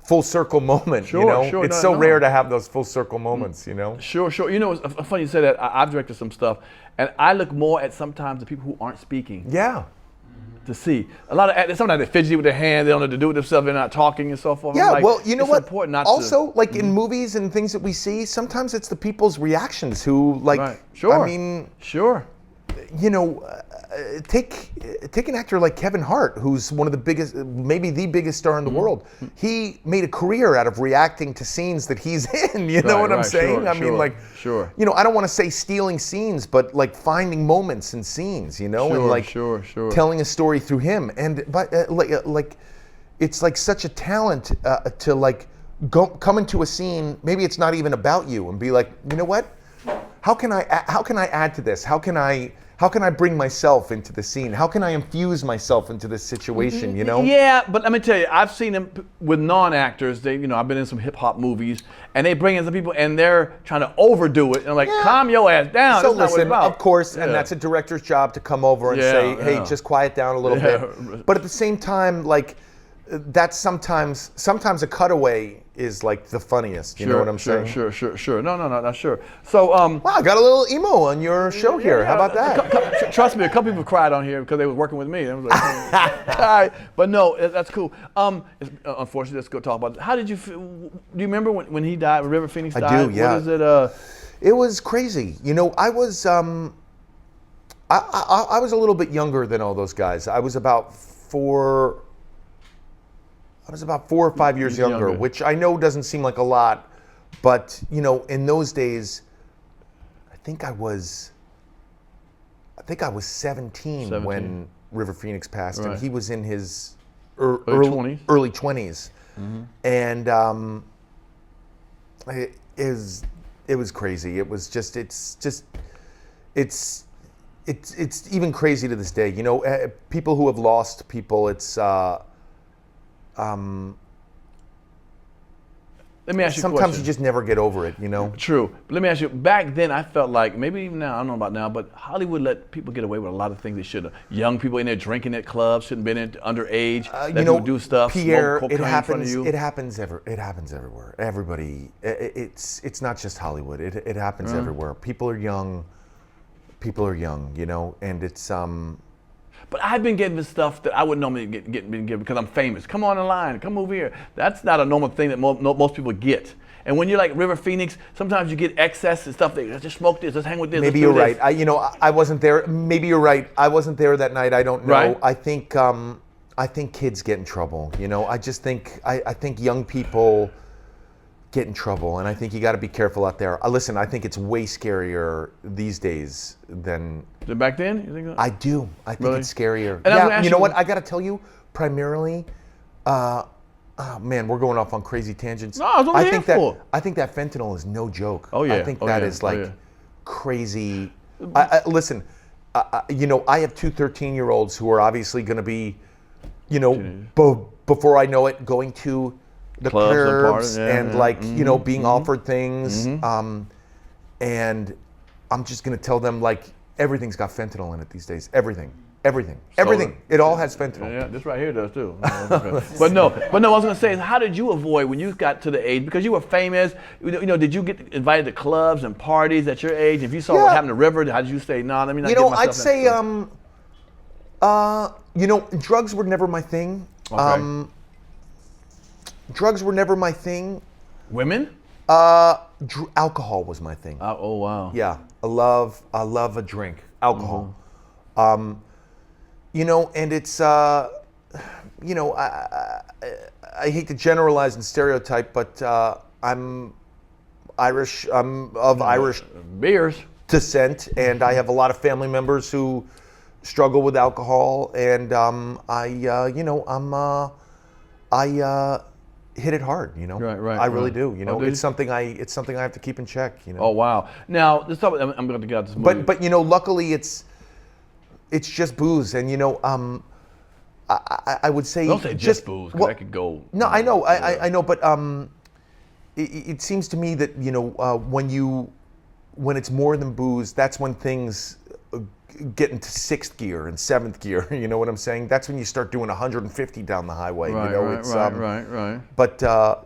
full circle moment. You know, it's so rare to have those full circle moments. You know. Sure. You know, it's funny you say that. I've directed some stuff, and I look more at sometimes the people who aren't speaking. Yeah. To see a lot of sometimes they fidgety with their hands, they don't know what to do with themselves, they're not talking and so forth. Yeah, like, well, you know what? Important not also, to, like in movies and things that we see, sometimes it's the people's reactions who like. Sure. I mean, sure. You know, take an actor like Kevin Hart, who's one of the biggest, maybe the biggest star in the world. He made a career out of reacting to scenes that he's in. You know what I'm saying? I mean, like, you know, I don't want to say stealing scenes, but like finding moments in scenes. You know, and like telling a story through him. And but like, it's like such a talent to like come into a scene. Maybe it's not even about you, and be like, you know what? How can I add to this? How can I bring myself into the scene? How can I infuse myself into this situation, you know? Yeah, but let me tell you, I've seen them with non-actors. I've been in some hip-hop movies, and they bring in some people, and they're trying to overdo it. And I'm like, calm your ass down. So that's not what listen, it's about. of course, and that's a director's job to come over and say, hey, just quiet down a little bit. But at the same time, like, that's sometimes a cutaway is like the funniest. You know what I'm saying? Sure. No, sure. So, wow, I got a little emo on your show here. How about that? Trust me, a couple people cried on here because they were working with me. I was like, all right, but no, that's cool. Unfortunately, let's go talk about it. How did you feel? Do you remember when he died? River Phoenix died. I do. Yeah. What is it? It was crazy. You know, I was I was a little bit younger than all those guys. I was about 4 or 5 years younger, which I know doesn't seem like a lot, but you know, in those days, I think I was 17 when River Phoenix passed, and he was in his early 20s, and it was crazy. It was just it's even crazy to this day. You know, people who have lost people, it's. Let me ask you a question. Sometimes you just never get over it, you know? True. But let me ask you, back then I felt like, maybe even now, I don't know about now, but Hollywood let people get away with a lot of things they shouldn't. Young people in there drinking at clubs, shouldn't have been in underage, let people do stuff, Pierre, smoke cocaine in front of you. It happens everywhere. Everybody, it's not just Hollywood. It happens everywhere. People are young, you know, and it's But I've been getting this stuff that I wouldn't normally get given because I'm famous. Come on the line, come over here. That's not a normal thing that most people get. And when you're like River Phoenix, sometimes you get excess and stuff. Let's just smoke this, let's hang with this. Maybe you're right. I wasn't there. Maybe you're right. I wasn't there that night. I don't know. Right. I think kids get in trouble. You know, I just think I think young people get in trouble, and I think you got to be careful out there. Listen, I think it's way scarier these days than back then. You think that? I do. I think it's scarier. And yeah, you know what? I got to tell you, primarily, Oh man, we're going off on crazy tangents. No, that's what I'm here for. I think that fentanyl is no joke. Oh yeah. I think that is like crazy. Listen, you know, I have two 13-year-olds who are obviously going to be, you know, before I know it, going to the clubs and like, you know, being offered things. And I'm just going to tell them like everything's got fentanyl in it these days. Everything. It all has fentanyl. Yeah, this right here does too. But no, I was gonna say, how did you avoid when you got to the age, because you were famous, you know, did you get invited to clubs and parties at your age? If you saw what happened to River, how did you say, no, let me not get myself I'd say, you know, drugs were never my thing. Okay. Drugs were never my thing. Women? Alcohol was my thing. Oh wow. Yeah, I love a drink, alcohol. You know, and it's, you know, I hate to generalize and stereotype, but I'm Irish. I'm of Irish beers descent, and I have a lot of family members who struggle with alcohol, and you know, I hit it hard. You know, right. I really do. You know, it's something I have to keep in check. You know. Oh wow. Now, I'm going to get out this movie. But you know, luckily it's just booze, and you know, I would say don't say just booze, 'cause that could go. No, I know, I know, but it seems to me that you know when it's more than booze, that's when things get into sixth gear and seventh gear. You know what I'm saying? That's when you start doing 150 down the highway. Right, you know, right. But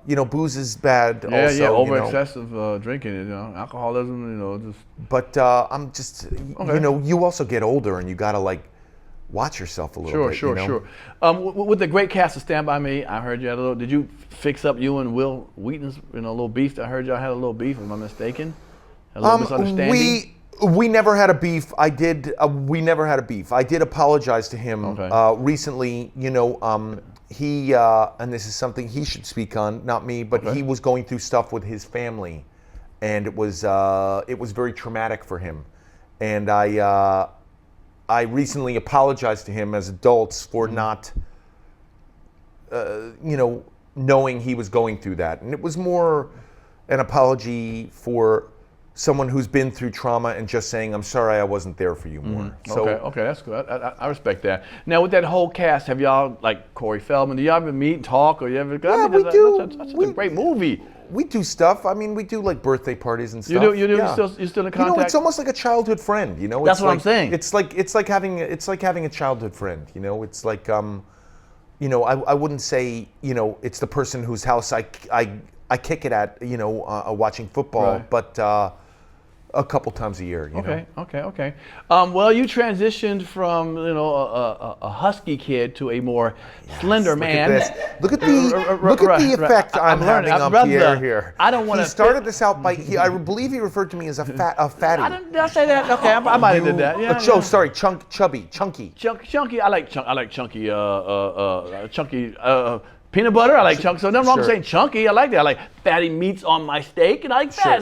you know, booze is bad. Also, over you know. excessive drinking, you know, alcoholism, you know, just. But I'm just, you know, you also get older and you gotta like watch yourself a little bit. Sure. With the great cast of Stand By Me, I heard you had a little. Did you fix up you and Will Wheaton's, you know, a little beef? I heard y'all had a little beef. Am I mistaken? A little misunderstanding. We never had a beef. We never had a beef. I did apologize to him recently. You know, he and this is something he should speak on, not me. But he was going through stuff with his family, and it was very traumatic for him. And I recently apologized to him as adults for not, you know, knowing he was going through that. And it was more an apology for someone who's been through trauma and just saying, I'm sorry I wasn't there for you more. So, okay, that's good. I respect that. Now with that whole cast, have y'all, like Corey Feldman, do y'all ever meet and talk? Or you ever? Yeah, we do. That's a great movie. We do stuff. I mean, we do like birthday parties and stuff. You do? Yeah. You're still in contact? You know, it's almost like a childhood friend. You know, that's what I'm saying. It's like having a childhood friend. You know, it's like you know, I wouldn't say, you know, it's the person whose house I kick it at, you know, watching football, but a couple times a year. You know? Okay. Well, you transitioned from, you know, a husky kid to a more slender man. Look at the effect I'm having on Pierre here. I don't want to. He started this out by. I believe he referred to me as a fatty. Did I say that? Okay, I might have did that. Yeah. Sorry, chubby, chunky. Chunky. I like chunky. Chunky. Peanut butter, I like chunky. So nothing wrong with saying chunky. I like that. I like fatty meats on my steak, and I like that.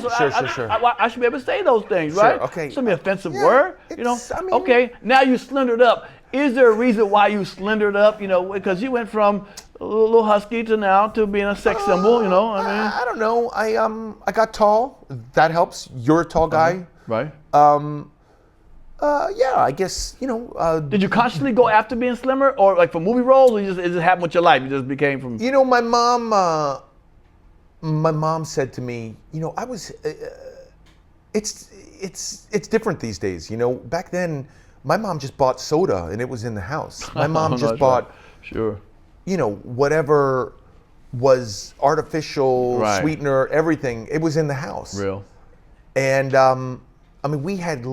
Sure. I should be able to say those things, right? Okay. It's an offensive word, you know. I mean, okay, now you slendered up. Is there a reason why you slendered up? You know, because you went from a little husky to now to being a sex symbol. You know, I mean, I don't know. I got tall. That helps. You're a tall guy, right? Yeah, I guess, you know. Did you consciously go after being slimmer, or like for movie roles, or it just happened with your life? You just became from. You know, my mom said to me, you know, I was. It's different these days. You know, back then, my mom just bought soda and it was in the house. My mom just bought. Sure. You know, whatever was artificial sweetener, everything. It was in the house. Real. And I mean, we had.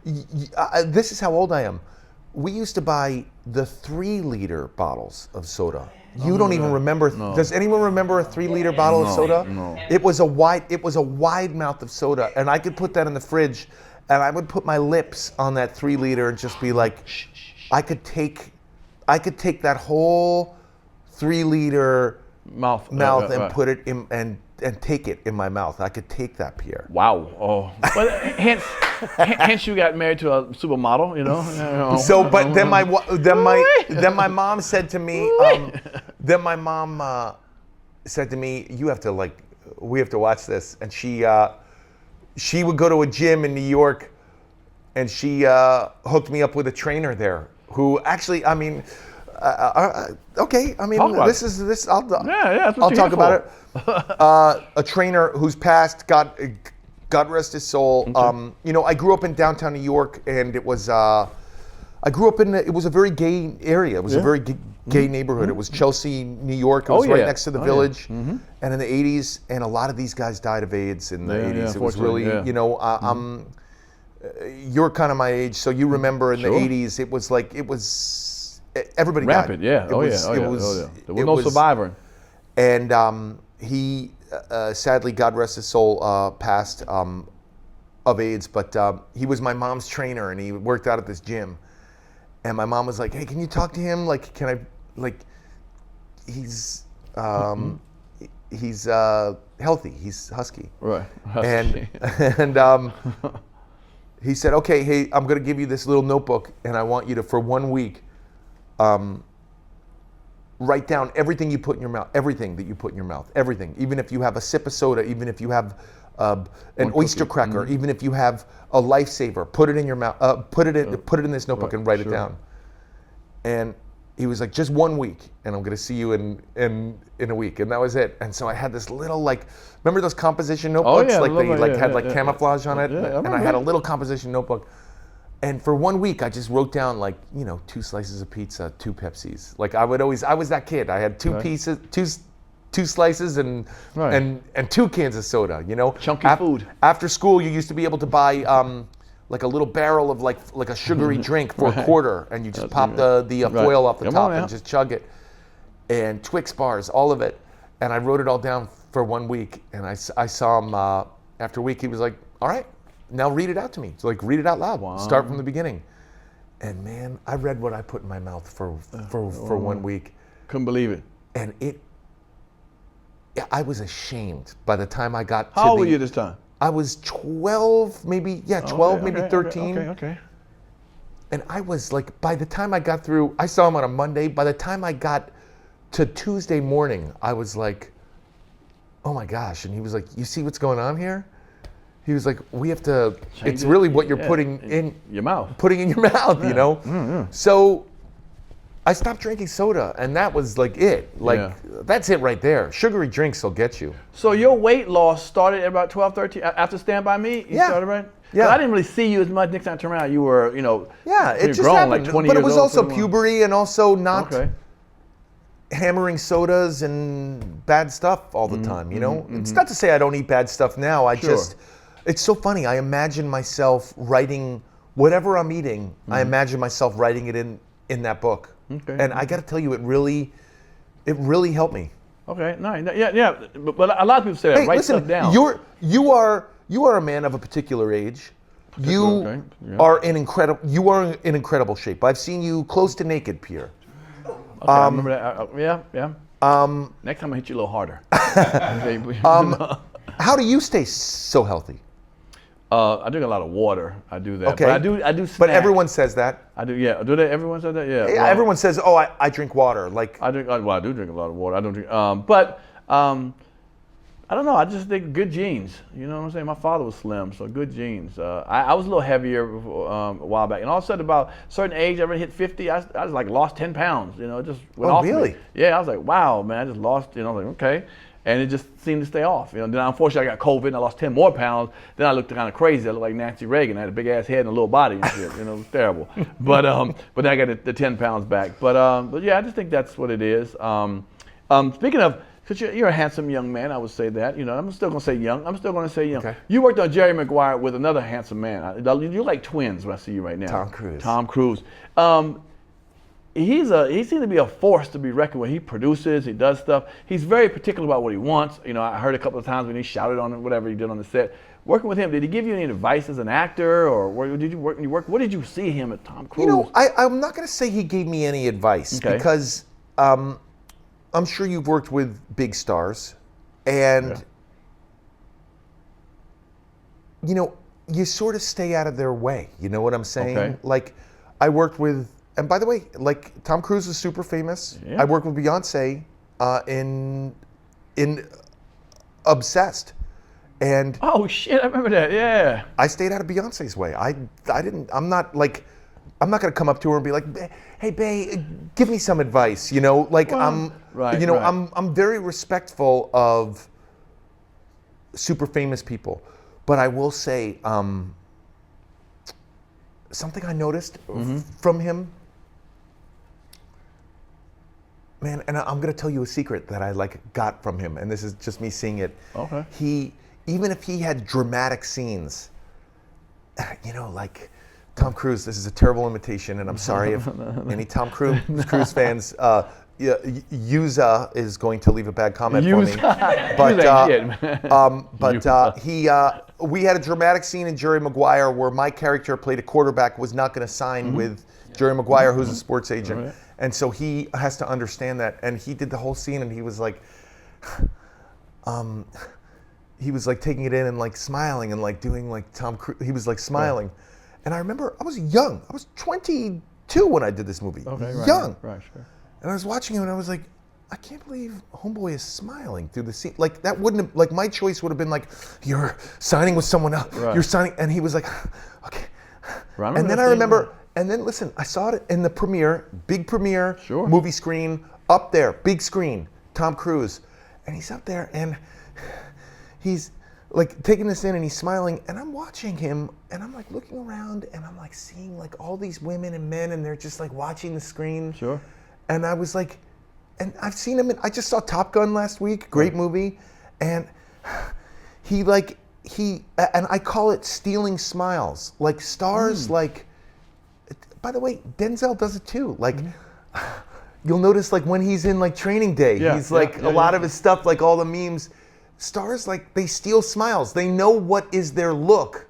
This is how old I am. We used to buy the 3-liter bottles of soda. You don't even remember. No. Does anyone remember a 3-liter bottle of soda? No. It was a wide mouth of soda, and I could put that in the fridge, and I would put my lips on that 3-liter and just be like, I could take that whole 3-liter mouth and put it in and take it in my mouth. I could take that, Pierre. Wow. Oh. But hence you got married to a supermodel, you know. So, but then my mom said to me, then my mom said to me, we have to watch this. And she would go to a gym in New York, and she hooked me up with a trainer there who actually, I mean, okay, I mean, I'll talk about it. A trainer who's passed, God rest his soul. Okay. You know, I grew up in downtown New York, and it was, it was a very gay area. It was a very gay neighborhood. It was Chelsea, New York. It was right next to the Village. And in the 80s, and a lot of these guys died of AIDS in the 80s. It was really, you know, you're kind of my age, so you remember in the 80s, it was like, everybody rapid, died. There was no survivor. And he, sadly, God rest his soul, passed of AIDS, but he was my mom's trainer, and he worked out at this gym. And my mom was like, "Hey, can you talk to him? Like, can I, like, he's healthy. He's husky." Right. And he said, "Okay, hey, I'm gonna give you this little notebook, and I want you to, for 1 week, write down everything you put in your mouth, everything that you put in your mouth, everything. Even if you have a sip of soda, even if you have an oyster cracker, even if you have a lifesaver, put it in your mouth, put it in this notebook and write it down." And he was like, "Just 1 week, and I'm gonna see you in a week." And that was it. And so I had this little, like, remember those composition notebooks? Camouflage on it? And I had a little composition notebook. And for 1 week, I just wrote down, like, you know, 2 slices of pizza, 2 Pepsis. Like, I was that kid. I had 2 pieces, two slices and 2 cans of soda, you know? Chunky food. After school, you used to be able to buy like a little barrel of like a sugary drink for a quarter, and you just pop the foil off the top and just chug it. And Twix bars, all of it. And I wrote it all down for 1 week, and I saw him after a week. He was like, "All right, now read it out to me." So, like, read it out loud. Wow. Start from the beginning. And man, I read what I put in my mouth for 1 week. Couldn't believe it. And I was ashamed by the time I got How old were you this time? I was 12, maybe 13. Okay. And I was like, by the time I got through, I saw him on a Monday. By the time I got to Tuesday morning, I was like, "Oh my gosh." And he was like, "You see what's going on here?" He was like, "We have to, it's really what you're putting in your mouth. Putting in your mouth, you know?" So I stopped drinking soda, and that was like it. Like, that's it right there. Sugary drinks will get you. So your weight loss started at about 12, 13, after Stand By Me? You started, right? Yeah. I didn't really see you as much next time I turned around. You were, you know, it just grown, happened. like 20 but years it was old, also 21. puberty, and also not hammering sodas and bad stuff all the time, you know? It's not to say I don't eat bad stuff now. It's so funny. I imagine myself writing whatever I'm eating. I imagine myself writing it in that book. Okay. And I got to tell you, it really helped me. Okay, nice. Yeah. But a lot of people say that. Hey, write stuff down. You are a man of a particular age. You are in incredible shape. I've seen you close to naked, Pierre. Okay, I remember that. Yeah. Next time I hit you a little harder. How do you stay so healthy? I drink a lot of water. I do that. Okay. But I do snack. But everyone says that. I do. Yeah. Do they? Everyone says that. Yeah. Yeah. Everyone says, "Oh, I drink water." Like I do drink a lot of water. I don't drink. I don't know. I just think good genes. You know what I'm saying? My father was slim, so good genes. I was a little heavier a while back, and all of a sudden, about a certain age, I hit 50. I was like lost 10 pounds. You know, it just went off. Really? Me. Yeah. I was like, wow, man, I just lost. You know, I was like, okay. And it just seemed to stay off. You know, then unfortunately I got COVID and I lost 10 more pounds. Then I looked kind of crazy. I looked like Nancy Reagan. I had a big ass head and a little body and shit. You know, it was terrible. But then I got the 10 pounds back. But yeah, I just think that's what it is. Speaking of, because you're a handsome young man, I would say that. You know, I'm still gonna say young. Okay. You worked on Jerry Maguire with another handsome man. You're like twins when I see you right now. Tom Cruise. He seems to be a force to be reckoned with. He produces, he does stuff. He's very particular about what he wants. You know, I heard a couple of times when he shouted on whatever he did on the set. Working with him, did he give you any advice as an actor, or where did you work? What did you see him at Tom Cruise? You know, I'm not going to say he gave me any advice because I'm sure you've worked with big stars, and you know, you sort of stay out of their way. You know what I'm saying? Okay. Like, I worked with. And by the way, like, Tom Cruise is super famous. Yeah. I worked with Beyonce in obsessed. And oh shit, I remember that. Yeah. I stayed out of Beyonce's way. I'm not gonna come up to her and be like, hey babe, give me some advice, you know? Like I'm very respectful of super famous people. But I will say, something I noticed from him, man, and I'm gonna tell you a secret that I got from him, and this is just me seeing it. Okay. Even if he had dramatic scenes, you know, like Tom Cruise, this is a terrible imitation, and I'm sorry if any Tom Cruise fans, Yuza is going to leave a bad comment for me. But we had a dramatic scene in Jerry Maguire where my character played a quarterback, was not going to sign with Jerry Maguire, who's a sports agent. Right. And so he has to understand that. And he did the whole scene, and he was like, taking it in and like smiling and like doing like Tom Cruise. He was like smiling. Right. And I remember I was young. I was 22 when I did this movie. Okay, right, young. Right, sure. And I was watching him and I was like, I can't believe Homeboy is smiling through the scene. Like that wouldn't have, like my choice would have been like, you're signing with someone else. Right. You're signing, and he was like, okay. Right, and then I remember, and then listen, I saw it in the premiere, big premiere, movie screen, up there, big screen, Tom Cruise. And he's up there and he's like taking this in and he's smiling, and I'm watching him and I'm like looking around and I'm like seeing like all these women and men and they're just like watching the screen. Sure. And I was like, and I've seen him I just saw Top Gun last week, great movie. And and I call it stealing smiles. Like stars like, by the way, Denzel does it too. Like, you'll notice like when he's in like Training Day, he's like a lot of his stuff, like all the memes, stars like they steal smiles. They know what is their look.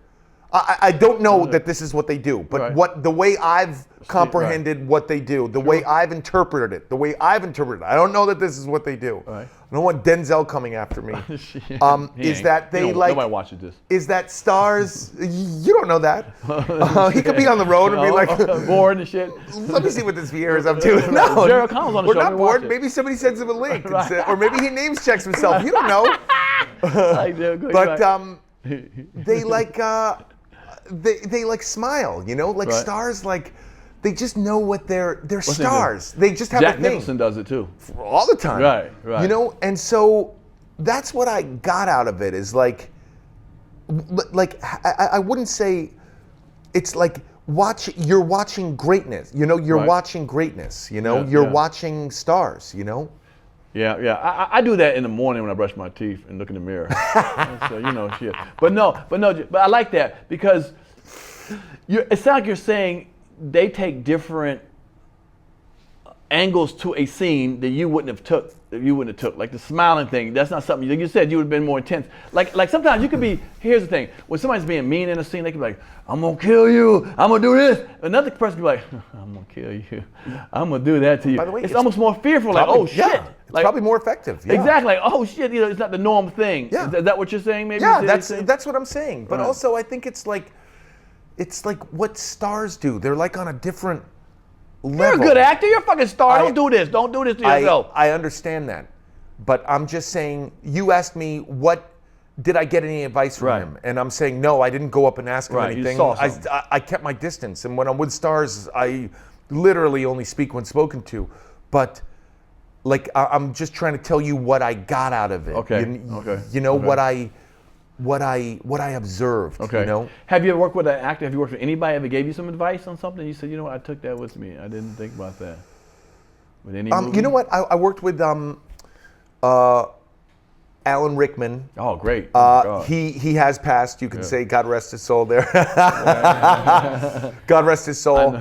I don't know that this is what they do, but the way I've comprehended what they do, the way I've interpreted it, I don't know that this is what they do. Right. I don't want Denzel coming after me. Is that they like? Nobody watches this. Is that stars? You don't know that. He could be on the road and be like bored and shit. Let me see what this Pierre is up to. No, Gerald Collins on the we're show. not bored. Maybe somebody sends him a link, or maybe he names checks himself. You don't know. But they like. They like smile, you know, like stars, like they just know what they're stars. They just have a thing. Jack Nicholson does it too, all the time. Right. You know, and so that's what I got out of it. Is like I wouldn't say it's like you're watching greatness. You know, you're watching greatness. You know, you're watching stars. You know. Yeah. I do that in the morning when I brush my teeth and look in the mirror. So, you know, shit. But I like that because it sounds like you're saying they take different angles to a scene that you wouldn't have took. Like the smiling thing, that's not something, like you said, you would have been more intense. Like sometimes you could be, here's the thing, when somebody's being mean in a scene, they could be like, I'm gonna kill you, I'm gonna do this. Another person could be like, I'm gonna kill you, I'm gonna do that to you. By the way, it's almost more fearful, like, oh shit. Yeah, it's like, probably more effective. Yeah. Exactly, like, oh shit, you know, it's not the norm thing. Yeah. Is that what you're saying, maybe? Yeah, that's what I'm saying. But also I think it's like what stars do. They're like on a different level. You're a good actor. You're a fucking star. Don't do this. Don't do this to yourself. I understand that. But I'm just saying, you asked me, did I get any advice from him? And I'm saying, no, I didn't go up and ask him anything. I kept my distance. And when I'm with stars, I literally only speak when spoken to. But like, I'm just trying to tell you what I got out of it. You know, what I observed. You know? Have you ever worked with an actor? Have you worked with anybody ever gave you some advice on something? You said, you know what, I took that with me. I didn't think about that. With any you know what? I worked with Alan Rickman. Oh, great. He has passed. You can say God rest his soul there. God rest his soul.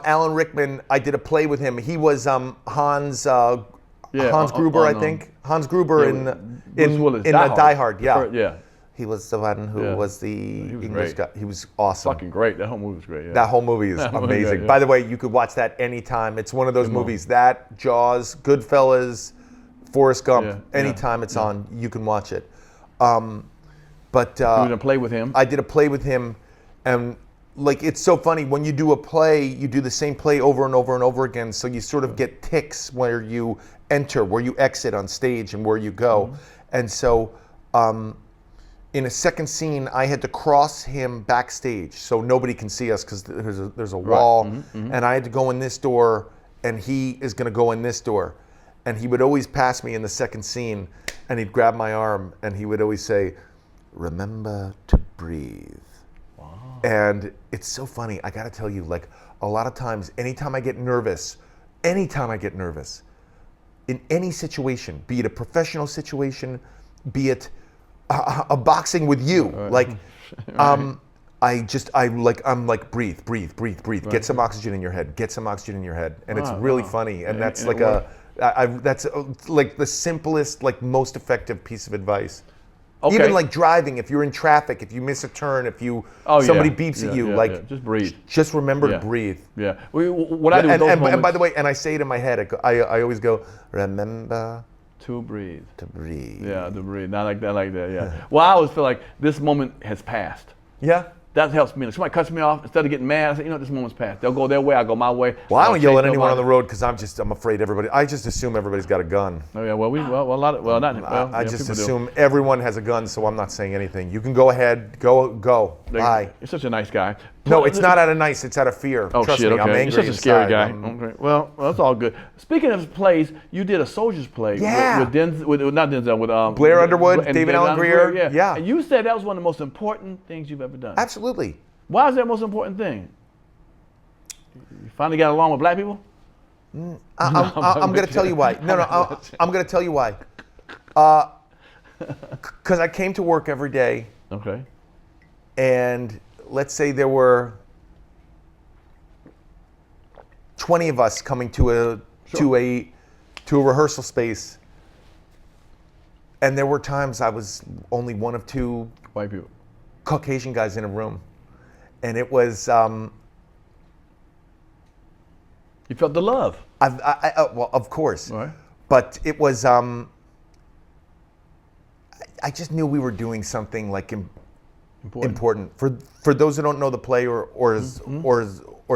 Alan Rickman, I did a play with him. He was Hans Gruber, I think. Hans Gruber in Die Hard. Yeah. He was the one who was the English guy. He was awesome. Fucking great. That whole movie was great. Yeah. That whole movie is amazing. By the way, you could watch that anytime. It's one of those movies. That, Jaws, Goodfellas, Forrest Gump. Anytime it's on, you can watch it. But you did a play with him. I did a play with him, and like it's so funny when you do a play, you do the same play over and over and over again. So you sort of get ticks where you enter, where you exit on stage, and where you go. And so in a second scene, I had to cross him backstage so nobody can see us because there's a wall, and I had to go in this door, and he is going to go in this door, and he would always pass me in the second scene, and he'd grab my arm, and he would always say, "Remember to breathe." And it's so funny. I got to tell you, like a lot of times, anytime I get nervous, in any situation, be it a professional situation, be it a boxing with you, like, I'm like, breathe. Right. Get some oxygen in your head. And it's really funny. And that's like that's like the simplest, like most effective piece of advice. Okay. Even like driving, if you're in traffic, if you miss a turn, if somebody beeps at you, just breathe. Just remember to breathe. Yeah. What I do with those moments, and by the way, and I say it in my head, I always go, remember to breathe. To breathe. Yeah, to breathe. Not like that, yeah. Well, I always feel like this moment has passed. Yeah. That helps me. Like somebody cuts me off, instead of getting mad, I say, this moment's passed. They'll go their way, I go my way. Well, I don't yell at anyone on the road because I'm afraid I just assume everybody's got a gun. Oh yeah, I just assume everyone has a gun, so I'm not saying anything. You can go ahead, go. Bye. You're such a nice guy. No, it's not out of nice, it's out of fear. Oh, Trust shit, me, okay. I'm angry You're such a scary guy. inside. Okay. Well, that's all good. Speaking of plays, you did a soldier's play with Blair Underwood, and David Allen Greer. Yeah. And you said that was one of the most important things you've ever done. Absolutely. Why is that the most important thing? You finally got along with black people? I'm going to tell you why. I'm going to tell you why. Because I came to work every day. Okay. And let's say there were 20 of us coming to a rehearsal space, and there were times I was only one of two white people, Caucasian guys in a room, and it was. You felt the love. Well, of course, right. But it was. I just knew we were doing something like important. For those who don't know the play or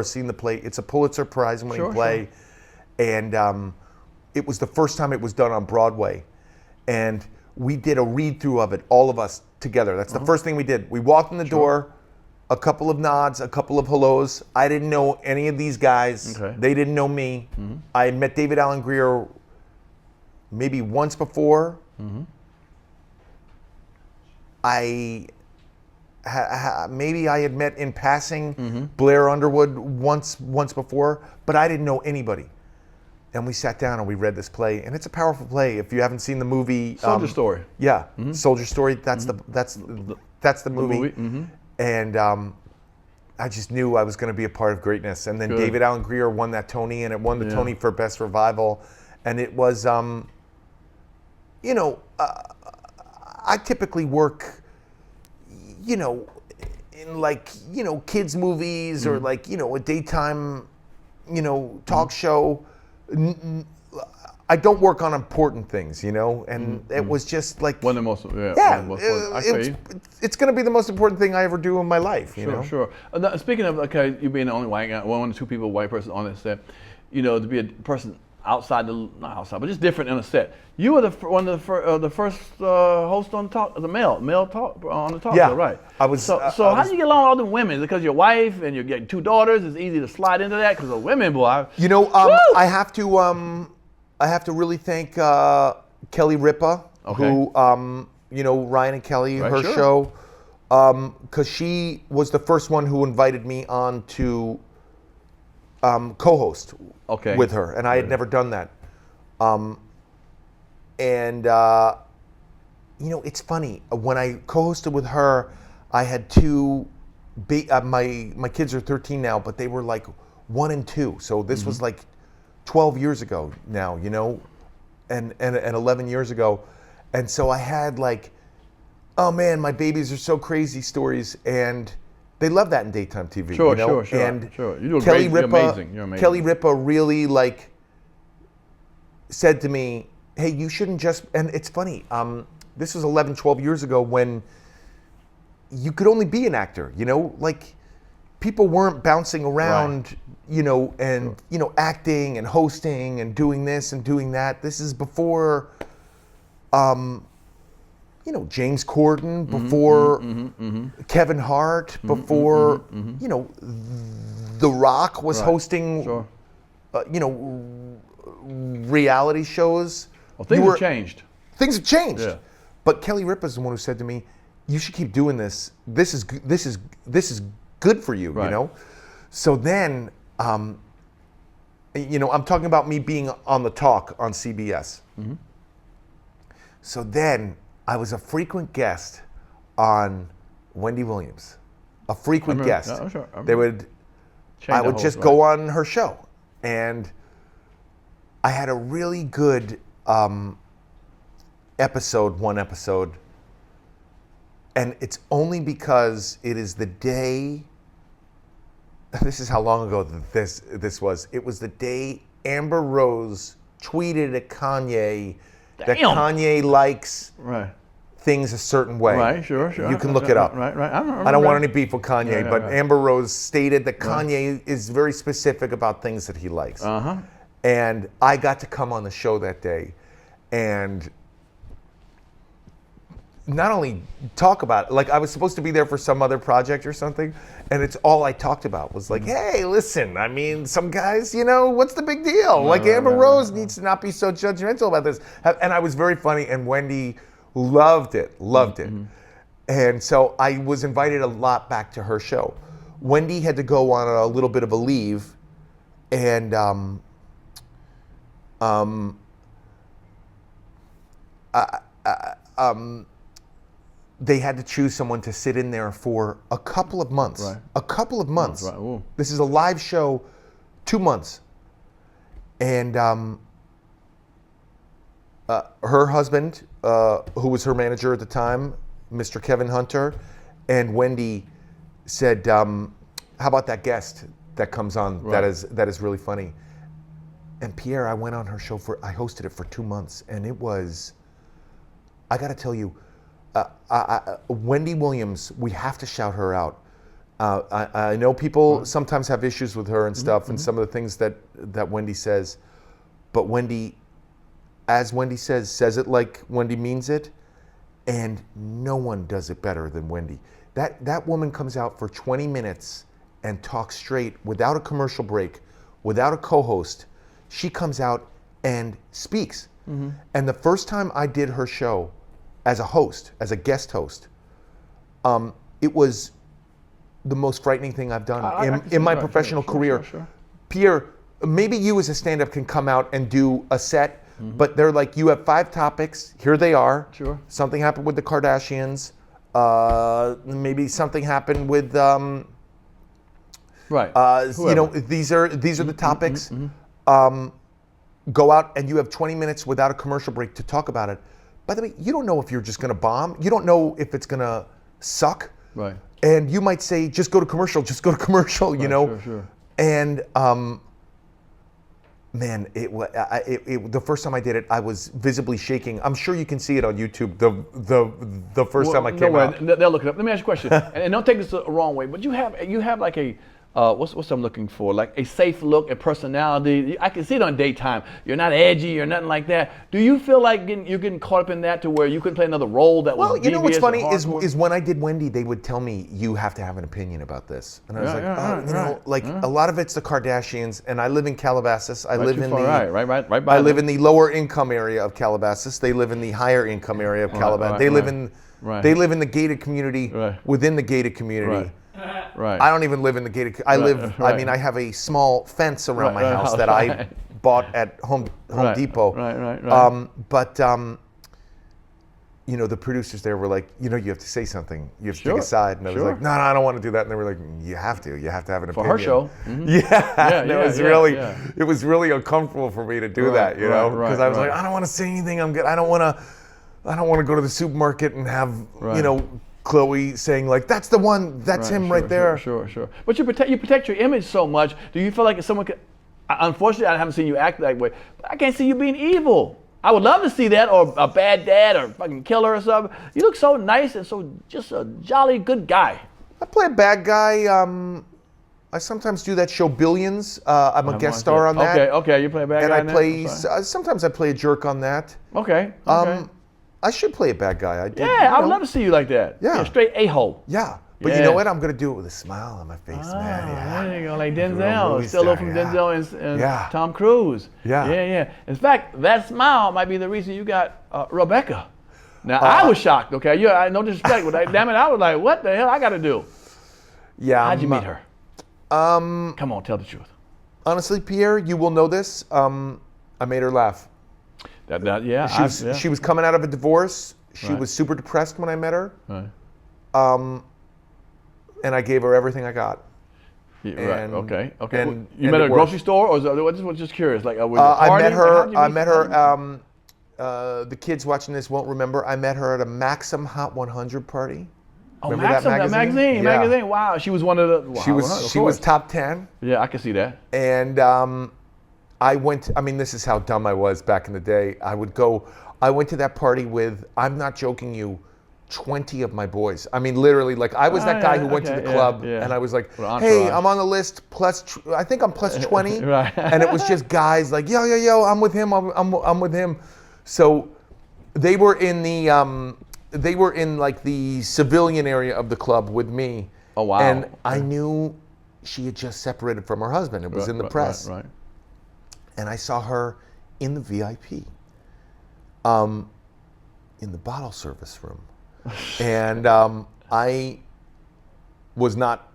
seen the play, it's a Pulitzer Prize-winning play, and it was the first time it was done on Broadway, and we did a read-through of it, all of us together. That's the first thing we did. We walked in the door, a couple of nods, a couple of hellos. I didn't know any of these guys. Okay. They didn't know me. I had met David Allen Greer maybe once before. Maybe I had met in passing Blair Underwood once before, but I didn't know anybody. And we sat down and we read this play, and it's a powerful play. If you haven't seen the movie, Soldier Story. Yeah, Soldier Story. That's the movie. And I just knew I was going to be a part of greatness. And then David Allen Greer won that Tony, and it won the Tony for Best Revival. And it was, I typically work, in like, kids movies or like, a daytime, talk show. I don't work on important things, and it was just like one of the most, it's going to be the most important thing I ever do in my life. Sure. Speaking of, you being the only white guy, one of the two people, white person on that set, to be a person outside not outside, but just different in a set. You were one of the first hosts on the male talk on the talk show, right? I was. So how do you get along with all the women? Because your wife and you're getting 2 daughters, it's easy to slide into that because of women, boy. I have to really thank Kelly Ripa, who Ryan and Kelly, her show, because she was the first one who invited me on to co-host with her, and I had never done that. It's funny, when I co-hosted with her, I had 2 my kids are 13 now, but they were like 1 and 2, so this was like 12 years ago now, and 11 years ago. And so I had like, oh man, my babies are so crazy stories, and they love that in daytime TV. Sure. And you're doing Kelly great. Ripa, You're amazing. Kelly Ripa really like said to me, hey, you shouldn't just, and it's funny, this was 11, 12 years ago when you could only be an actor, like people weren't bouncing around, you know, and you know, acting and hosting and doing this and doing that. This is before, you know, James Corden, before Kevin Hart, before you know, The Rock was hosting, you know, reality shows. Well, things have changed. Things have changed. Yeah. But Kelly Ripa is the one who said to me, "You should keep doing this. This is good for you." You know. So then, you know, I'm talking about me being on The Talk on CBS. So then, I was a frequent guest on Wendy Williams. A frequent guest. Yeah, sure. I would just go on her show, and I had a really good one episode, and it's only because it is the day. This is how long ago this was. It was the day Amber Rose tweeted at Kanye that Kanye likes things a certain way. Right, sure. You can look it up. Right. I don't want any beef with Kanye, but Amber Rose stated that Kanye is very specific about things that he likes. And I got to come on the show that day and not only talk about it, like I was supposed to be there for some other project or something, and it's all I talked about was like, hey, listen, I mean, some guys, you know, what's the big deal? Like Amber Rose needs to not be so judgmental about this. And I was very funny, and Wendy loved it. And so I was invited a lot back to her show. Wendy had to go on a little bit of a leave, and they had to choose someone to sit in there for a couple of months. A couple of months. This is a live show, 2 months. And her husband, who was her manager at the time, Mr. Kevin Hunter, and Wendy said, how about that guest that comes on that is really funny? And Pierre, I went on her show I hosted it for 2 months, and it was, I gotta tell you, Wendy Williams, we have to shout her out. I know people sometimes have issues with her and stuff, and some of the things that Wendy says, but Wendy, as Wendy says it like Wendy means it, and no one does it better than Wendy. That woman comes out for 20 minutes and talks straight without a commercial break, without a co-host. She comes out and speaks. And the first time I did her show as a host, as a guest host, it was the most frightening thing I've done in my professional career. Pierre, maybe you as a stand-up can come out and do a set, but they're like, you have 5 topics, here they are. Something happened with the Kardashians, maybe something happened with, you know, these are the topics. Go out and you have 20 minutes without a commercial break to talk about it. By the way, you don't know if you're just gonna bomb. You don't know if it's gonna suck. And you might say, just go to commercial, you know? And man, the first time I did it, I was visibly shaking. I'm sure you can see it on YouTube, the first time I came out. They'll look it up. Let me ask you a question, and don't take this the wrong way, but you have like a, what's I'm looking for? Like a safe look, a personality. I can see it on daytime. You're not edgy or nothing like that. Do you feel like you're getting caught up in that to where you couldn't play another role that was you know what's funny is when I did Wendy, they would tell me, you have to have an opinion about this. And I was you know, like a lot of it's the Kardashians, and I live in Calabasas. I live in the lower income area of Calabasas. They live in the higher income area of Calabasas. They live in the gated community within the gated community. I don't even live in the gated. I mean, I have a small fence around my house that I bought at Home Depot. But you know, the producers there were like, you know, you have to say something. You have to take a side. And I was like, no, I don't want to do that. And they were like, you have to have an opinion. For her show. It was really uncomfortable for me to do that, you know, because I was like, I don't want to say anything. I'm good. I don't want to go to the supermarket and have, you know, Chloe saying like, that's the one, that's him right there. Sure. But you protect your image so much. Do you feel like if someone could, unfortunately I haven't seen you act that way, but I can't see you being evil. I would love to see that, or a bad dad, or fucking killer or something. You look so nice and so just a jolly good guy. I play a bad guy I sometimes do that show Billions. I'm a guest star on that. Okay, you play a bad guy. And I play. Sometimes I play a jerk on that. Okay. I should play a bad guy. I did, I would love to see you like that. Yeah. Straight a-hole. Yeah. But you know what? I'm going to do it with a smile on my face, man. Yeah. There you go, like Denzel. Still from Denzel and Tom Cruise. Yeah. In fact, that smile might be the reason you got Rebecca. Now, I was shocked, okay? No disrespect, but damn it, I was like, what the hell I got to do? Yeah. How'd you meet her? Come on, tell the truth. Honestly, Pierre, you will know this. I made her laugh. She was coming out of a divorce. She was super depressed when I met her. Right. And I gave her everything I got. Right. Okay. And you met her at a grocery store, or was just curious? Like, I met her. The kids watching this won't remember. I met her at a Maxim Hot 100 party. Oh, remember that magazine. Wow, she was one of the. Wow, she was top 10. Yeah, I can see that. And I went. I mean, this is how dumb I was back in the day. I went to that party with. I'm not joking you. 20 of my boys. I mean, literally, like I was that guy who went to the club and I was like, hey, I'm on the list I think I'm plus 20. Right. And it was just guys like, yo, I'm with him. I'm with him. So they were in like the civilian area of the club with me. Oh, wow. And I knew she had just separated from her husband. It was in the press. Right. And I saw her in the VIP, in the bottle service room. And I was not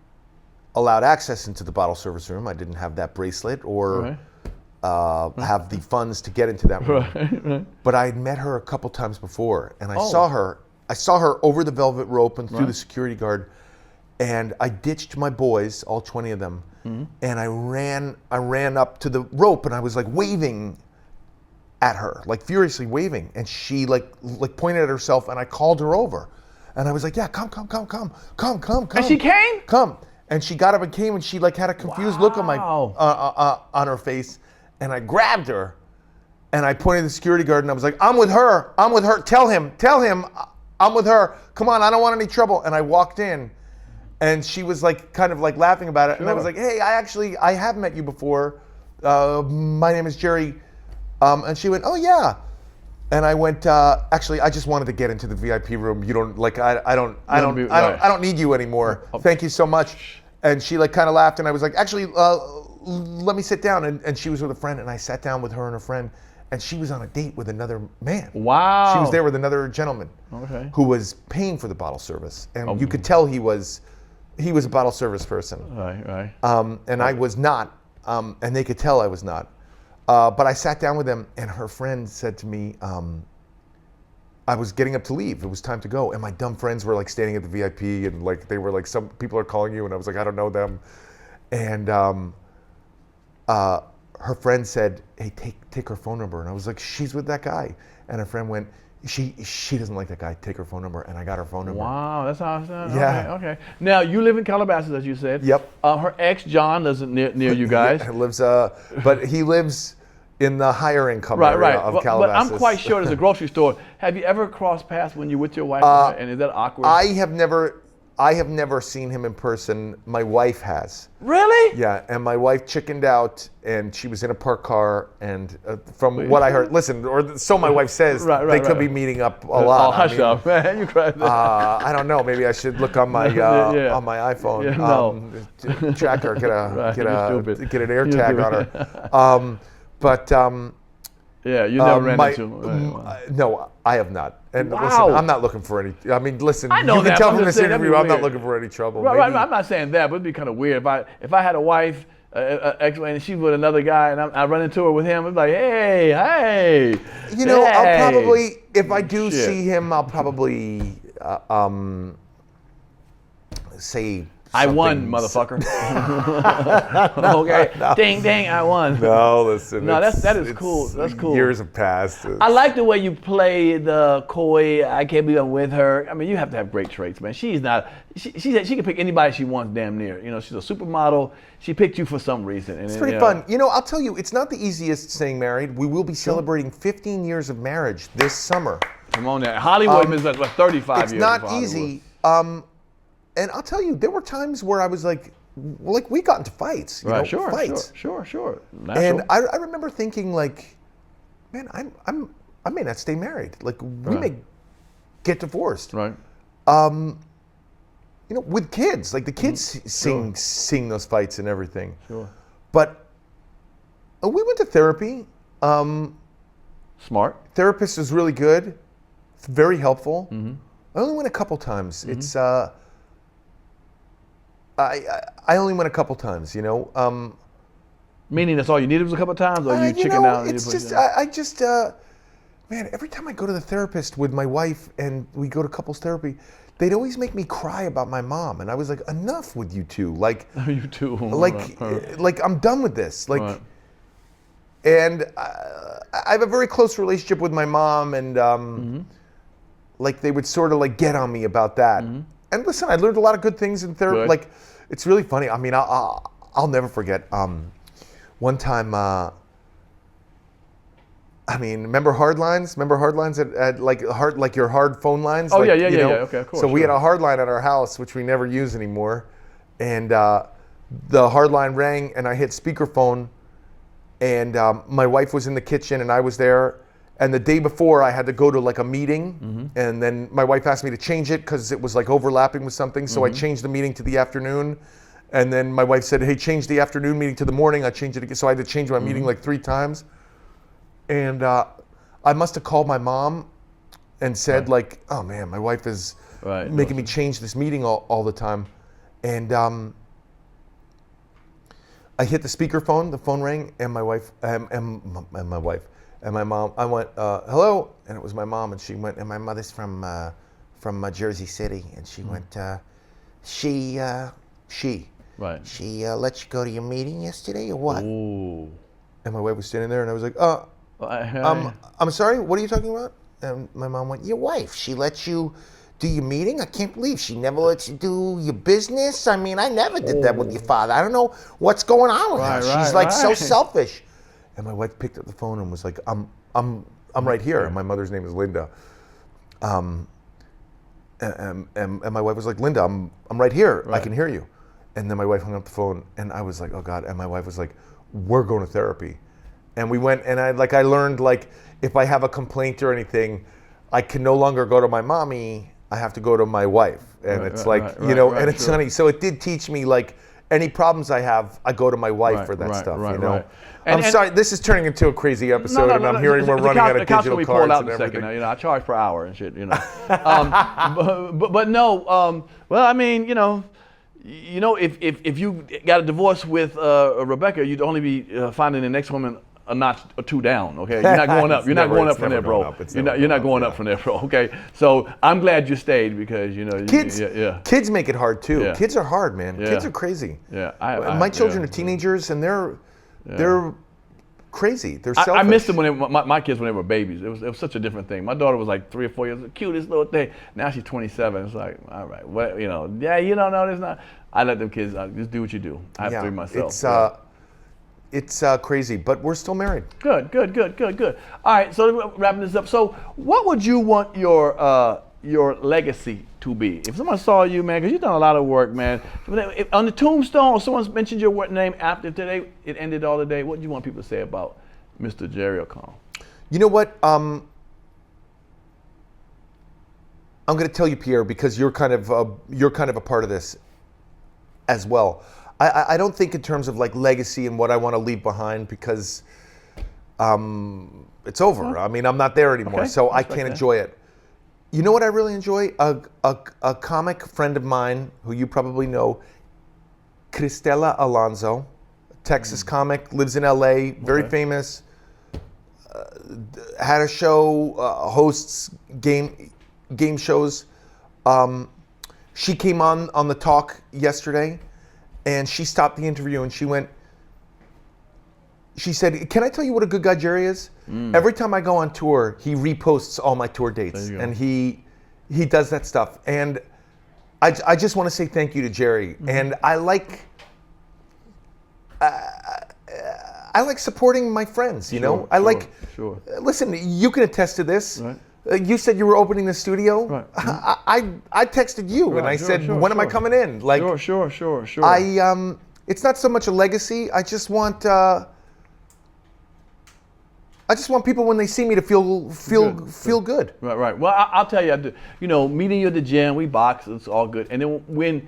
allowed access into the bottle service room. I didn't have that bracelet or have the funds to get into that room. Right. But I had met her a couple times before, and I saw her over the velvet rope and through the security guard. And I ditched my boys, all 20 of them, and I ran up to the rope, and I was like waving at her, like furiously waving, and she like pointed at herself, and I called her over, and I was like, yeah, come. And she came? Come. And she got up and came, and she like had a confused look on my on her face, and I grabbed her, and I pointed at the security guard, and I was like, I'm with her. Tell him, I'm with her. Come on, I don't want any trouble. And I walked in, and she was like kind of like laughing about it, and I was like, hey, I have met you before. My name is Jerry. And she went, oh yeah. And I went, actually, I just wanted to get into the VIP room. You don't like, I don't need you anymore. Thank you so much. And she like kind of laughed, and I was like, actually, let me sit down. And she was with a friend, and I sat down with her and her friend, and she was on a date with another man. Wow. She was there with another gentleman who was paying for the bottle service, and you could tell he was a bottle service person. Right. And I was not, and they could tell I was not. But I sat down with them, and her friend said to me, I was getting up to leave. It was time to go. And my dumb friends were like standing at the VIP, and like they were like, some people are calling you, and I was like, I don't know them. And her friend said, hey, take her phone number. And I was like, she's with that guy. And her friend went, she doesn't like that guy. Take her phone number. And I got her phone number. Wow, that's how it sounds. Yeah. Okay. Now you live in Calabasas, as you said. Yep. Her ex John lives near you guys. He lives, but he lives in the higher income area of Calabasas. But I'm quite sure there's a grocery store. Have you ever crossed paths when you're with your wife? And is that awkward? I have never seen him in person. My wife has. Really? Yeah, and my wife chickened out, and she was in a parked car, and from what I heard, listen, or so my wife says, they could be meeting up a lot. Oh, hush up, man. You cried. I don't know. Maybe I should look on my on my iPhone. Yeah, track her, get an air tag on her. Yeah, you never ran into him. No, I have not. And wow. Listen, I'm not looking for any. I mean, listen, I know you can that, tell from this interview, I'm not looking for any trouble. Right, I'm not saying that, but it'd be kind of weird if I had a wife, and she's with another guy, and I run into her with him. It's like, hey. You know, I'll probably, if I do see him, I'll probably say. I won, motherfucker. Okay, no. Ding, I won. No, listen. No, that is cool. That's cool. Years have passed. I like the way you play the coy. I can't believe I'm with her. I mean, you have to have great traits, man. She's not. She can pick anybody she wants, damn near. You know, she's a supermodel. She picked you for some reason. And it's pretty fun. You know, I'll tell you, it's not the easiest staying married. We will be celebrating 15 years of marriage this summer. Come on, now. Hollywood is like 35 years. It's not easy. And I'll tell you, there were times where I was like, like we got into fights, you know, Sure. Natural. And I remember thinking like, man, I may not stay married. Like we may get divorced. Right. You know, with kids, like the kids sing those fights and everything. Sure. But we went to therapy. Smart. Therapist was really good, very helpful. I only went a couple times. It's I only went a couple times, you know. Meaning that's all you needed was a couple of times, or you chicken out? It's just I just man, every time I go to the therapist with my wife and we go to couples therapy, they'd always make me cry about my mom, and I was like, enough with you two, like you too, like I'm done with this, like. And I have a very close relationship with my mom, and like they would sort of like get on me about that. And listen, I learned a lot of good things in therapy. Like, it's really funny. I mean, I'll never forget. One time, I mean, remember hard lines? Remember hard lines at like your hard phone lines? Oh, like, yeah. Okay, of course. So we had a hard line at our house, which we never use anymore. And the hard line rang, and I hit speakerphone. And my wife was in the kitchen, and I was there. And the day before, I had to go to like a meeting, and then my wife asked me to change it because it was like overlapping with something. So I changed the meeting to the afternoon, and then my wife said, "Hey, change the afternoon meeting to the morning." I changed it again, so I had to change my meeting like 3 times. And I must have called my mom and said like, "Oh man, my wife is making me change this meeting all the time," and I hit the speakerphone, the phone rang, and my wife, and my mom, I went, hello, and it was my mom, and she went, and my mother's from Jersey City, and she went, she let you go to your meeting yesterday, or what? Ooh. And my wife was standing there, and I was like, I'm sorry, what are you talking about? And my mom went, your wife, she let you do your meeting? I can't believe she never lets you do your business. I mean, I never did that with your father. I don't know what's going on with her. She's like so selfish. And my wife picked up the phone and was like, I'm right here. And my mother's name is Linda. And my wife was like, Linda, I'm right here. I can hear you. And then my wife hung up the phone, and I was like, oh God. And my wife was like, we're going to therapy. And we went, and I learned like, if I have a complaint or anything, I can no longer go to my mommy. I have to go to my wife, and it's like, you know, and it's funny. So it did teach me, like, any problems I have, I go to my wife for that stuff, you know. I'm sorry, this is turning into a crazy episode, and I'm hearing we're running out of digital cards and everything. You know, I charge per hour and shit, you know. but no, well, I mean, you know, if you got a divorce with Rebecca, you'd only be finding the next woman a notch or 2 down, okay? You're not going up. You're not going up from there, bro. You're not going up from there, bro. Okay. So I'm glad you stayed because you know kids make it hard too. Yeah. Kids are hard, man. Yeah. Kids are crazy. Yeah. My children are teenagers, and they're crazy. They're selfish. I missed them when my kids when they were babies. It was such a different thing. My daughter was like 3 or 4 years, the cutest little thing. Now she's 27. It's like, all right, well, you know, you don't know this not. I let them kids just do what you do. I have 3 myself. It's crazy, but we're still married. Good. All right, so wrapping this up. So, what would you want your legacy to be? If someone saw you, man, because you've done a lot of work, man. If on the tombstone, or someone's mentioned your name after today, it ended all the day. What do you want people to say about Mr. Jerry O'Connell? You know what? I'm going to tell you, Pierre, because you're kind of a part of this as well. I don't think in terms of like legacy and what I want to leave behind, because it's over. I mean, I'm not there anymore, so I can't enjoy it. You know what I really enjoy? A comic friend of mine who you probably know, Cristela Alonso, Texas comic, lives in LA, very famous, had a show, hosts game shows. She came on the talk yesterday, and she stopped the interview and she said, can I tell you what a good guy Jerry is? Every time I go on tour, he reposts all my tour dates, and he does that stuff. And I just want to say thank you to Jerry. And I like supporting my friends, you know? Listen, you can attest to this. You said you were opening the studio. Right. I texted you and I said, when am I coming in? Like, Sure. It's not so much a legacy. I just want people when they see me to feel good. Right. Well, I'll tell you, you know, meeting you at the gym, we box, it's all good. And then when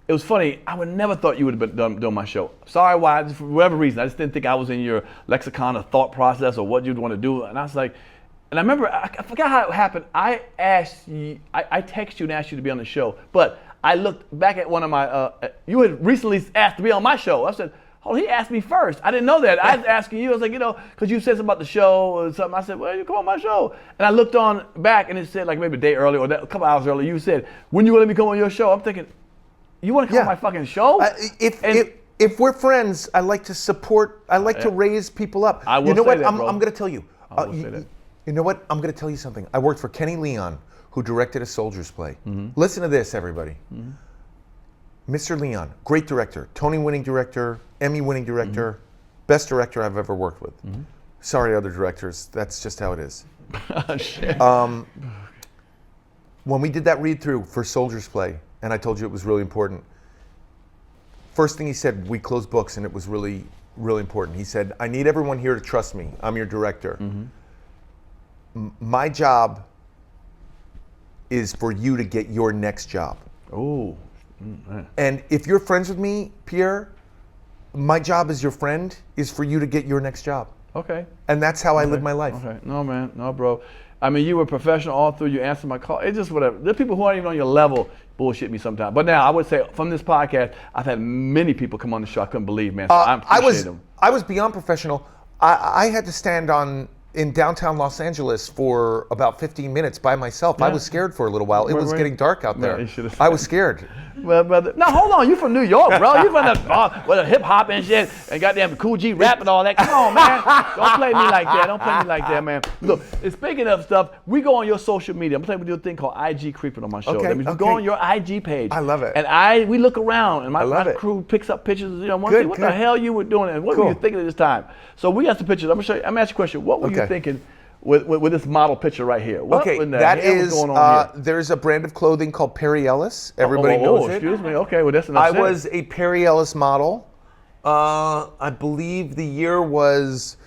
it was funny, I would never thought you would have been doing my show. Sorry, why? For whatever reason, I just didn't think I was in your lexicon of thought process or what you'd want to do. And I was like, and I remember, I forgot how it happened. I asked you, I texted you and asked you to be on the show, but I looked back at one of my, you had recently asked to be on my show. I said, oh, he asked me first. I didn't know that. I was asking you. I was like, you know, because you said something about the show or something. I said, well, you come on my show. And I looked on back and it said like maybe a day earlier or a couple hours earlier, you said, when you want to let me come on your show? I'm thinking, you want to come on my fucking show? If we're friends, I like to support, I like to raise people up. I will you know say what? that, I'm bro. going to tell you. I will say that. You know what? I'm going to tell you something. I worked for Kenny Leon, who directed A Soldier's Play. Listen to this, everybody. Mr. Leon, great director, Tony-winning director, Emmy-winning director, best director I've ever worked with. Sorry, other directors. That's just how it is. Shit. When we did that read-through for Soldier's Play, and I told you it was really important, first thing he said, we closed books, and it was really, really important. He said, I need everyone here to trust me. I'm your director. My job is for you to get your next job. Oh. And if you're friends with me, Pierre, my job as your friend is for you to get your next job. Okay. And that's how I live my life. Okay. No, man. No, bro. I mean, you were professional all through. You answered my call. It's just whatever. There are people who aren't even on your level bullshit me sometimes. But now I would say from this podcast, I've had many people come on the show I couldn't believe, man. So I appreciate them. I was beyond professional. I had to stand in downtown Los Angeles for about 15 minutes by myself. Yeah. I was scared for a little while. It was getting dark out there. you should've I was scared. Well, brother. Now hold on, you from New York, bro. You from the hip hop and shit, and goddamn Kool G Rap and all that. Come on, man. Don't play me like that. Don't play me like that, man. Look, and speaking of stuff, we go on your social media. I'm playing with you a thing called IG Creeping on my show. Okay, That means we go on your IG page. I love it. And we look around, and my it. crew picks up pictures. You know, one Good, thing, what good. the hell you were doing, and what were you thinking at this time? So we got some pictures. I'm gonna show you. I'm gonna ask you a question. What were you thinking with this model picture right here? What in the that hell was is, going on here? there's a brand of clothing called Perry Ellis. Everybody knows it. Excuse me. Okay, well that's enough. I was a Perry Ellis model. I believe the year was,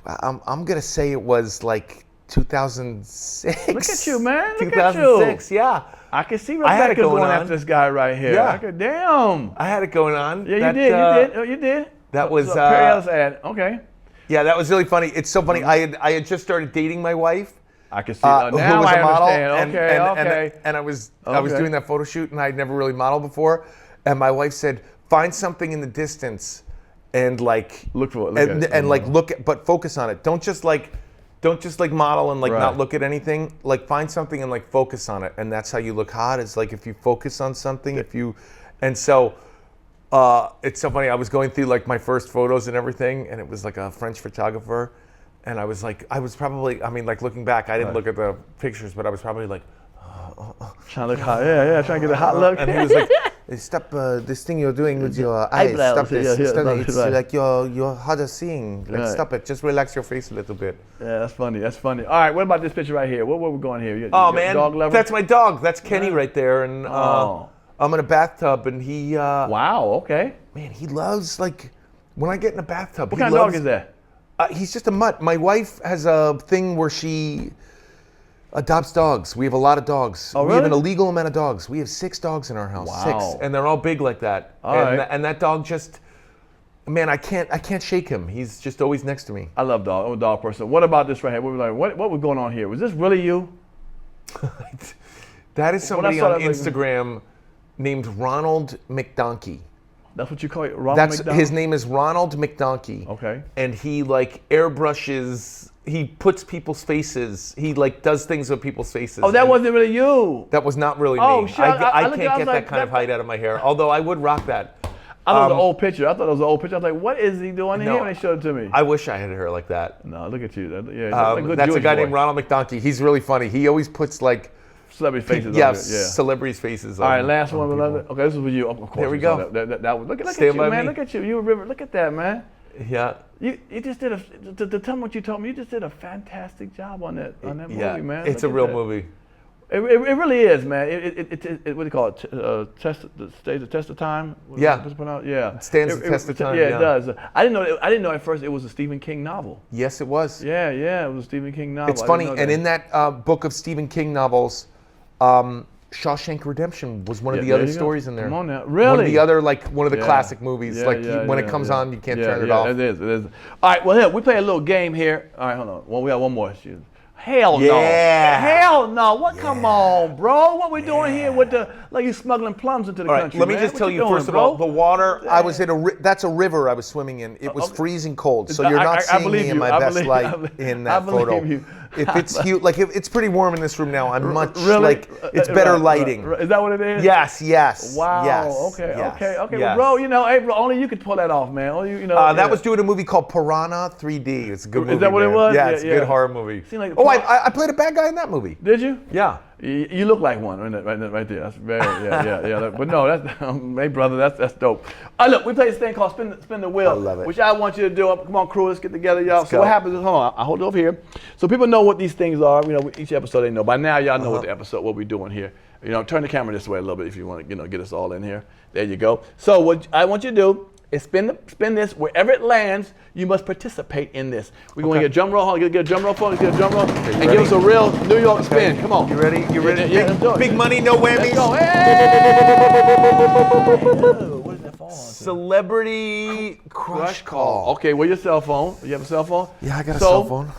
I'm going to say it was like 2006. Look at you, man. Look 2006, at you. yeah. I can see I had Rebecca it going going on. after this guy right here. Yeah. Damn. I had it going on. Yeah, you did. That was Perry Ellis ad. Okay. Yeah, that was really funny. It's so funny. I had just started dating my wife. I can see. Who Now was I a model, understand. Okay. and I was doing that photo shoot, and I'd never really modeled before, and my wife said, "Find something in the distance, and like look for it, but focus on it. Don't just like model and like Right. not look at anything. Like find something and like focus on it, and that's how you look hot. Is like if you focus on something, and so." It's so funny. I was going through like my first photos and everything, and it was like a French photographer, and I was probably, I mean, like looking back, I didn't look at the pictures, but I was probably like, trying to look hot. Yeah, trying to get a hot look. and he was like, hey, stop this thing you're doing with your eyes. Eyebrows. Stop this. Yeah, Stop right, it. It's right. like you're hard of seeing. Like, Right. stop it. Just relax your face a little bit. Yeah, that's funny. All right, what about this picture right here? Where we going here? You Oh got a man, dog lover? that's my dog. That's Kenny right there, and Oh. I'm in a bathtub, and he. Wow. Okay. Man, he loves like when I get in a bathtub. What kind of dog is that? He's just a mutt. My wife has a thing where she adopts dogs. We have a lot of dogs. Oh, We have really? an illegal amount of dogs. We have 6 dogs in our house. Wow. 6, and they're all big like that. All and, right. and that dog just, man, I can't shake him. He's just always next to me. I love dog. I'm a dog person. What about this right here? What was going on here? Was this really you? That is somebody saw on that, like- Instagram named Ronald McDonkey. That's what you call it, Ronald McDonald? His name is Ronald McDonkey. Okay. And he like airbrushes. He puts people's faces. He like does things with people's faces. Oh, that And wasn't really you. That was not really Oh, me. shit, I looked can't at it, I get was that like, kind of height out of my hair. Although I would rock that. I thought it was an old picture. I was like, what is he doing No, here when they showed it to me? I wish I had hair like that. No, look at you. Yeah, a good That's a Jewish guy boy. named Ronald McDonkey. He's really funny. He always puts like Celebrity faces yeah, on it. Yeah. celebrities' faces. All right, last one. Okay, this is with you. Of course. There we you go. saw That was, look at Stand you, by man. me. Look at you. You a river. Look at that, man. Yeah. You just did to tell me what you told me. You just did a fantastic job on that movie, man. It's a real movie. It really is, man. What do you call it? Stays the test of time. Yeah. Yeah. It stands the test of time. Yeah, it does. I didn't know at first it was a Stephen King novel. Yes, it was. Yeah, it was a Stephen King novel. It's funny, and in that book of Stephen King novels, Shawshank Redemption was one of the other stories in there. Come on now, really? One of the other, one of the classic movies. When it comes on, you can't turn it off. It is. All right, well, here, we play a little game here. All right, hold on. Well, we got one more. Hell no. Yeah. Hell no. What? Yeah. Come on, bro. What we doing here with you smuggling plums into the country, let me man? just tell you, first of all, the water, I was in that's a river I was swimming in. It was freezing cold, so you're not seeing me in my best light in that photo. If it's huge, it's pretty warm in this room now. I'm much it's better lighting. Is that what it is? Yes. Wow. Yes, Okay. yes. Well, bro, hey, bro, only you could pull that off, man. Only that was doing a movie called Piranha 3D. It's a good movie. Is that what man. it was? Yeah, it's a good horror movie. I played a bad guy in that movie. Did you? Yeah. You look like one right there. That's very yeah. But no, that's hey brother, that's dope. Look, we play this thing called spin the wheel, I love it. which I want you to do. Come on, crew, let's get together, y'all. Let's so go. what happens is, hold on, I hold it over here, so people know what these things are. Each episode they know. By now, y'all know what we're doing here. Turn the camera this way a little bit if you want to get us all in here. There you go. So what I want you to do is spin this wherever it lands. You must participate in this. We're going to get a drum roll. Get a drum roll for us. Get a drum roll and give us a real New York spin. Come on. You ready? You ready? Yeah, big money, no whammies. Let's go. Hey! What is that fall on? Celebrity crush call. Okay, where's your cell phone? You have a cell phone? Yeah, I got a cell phone.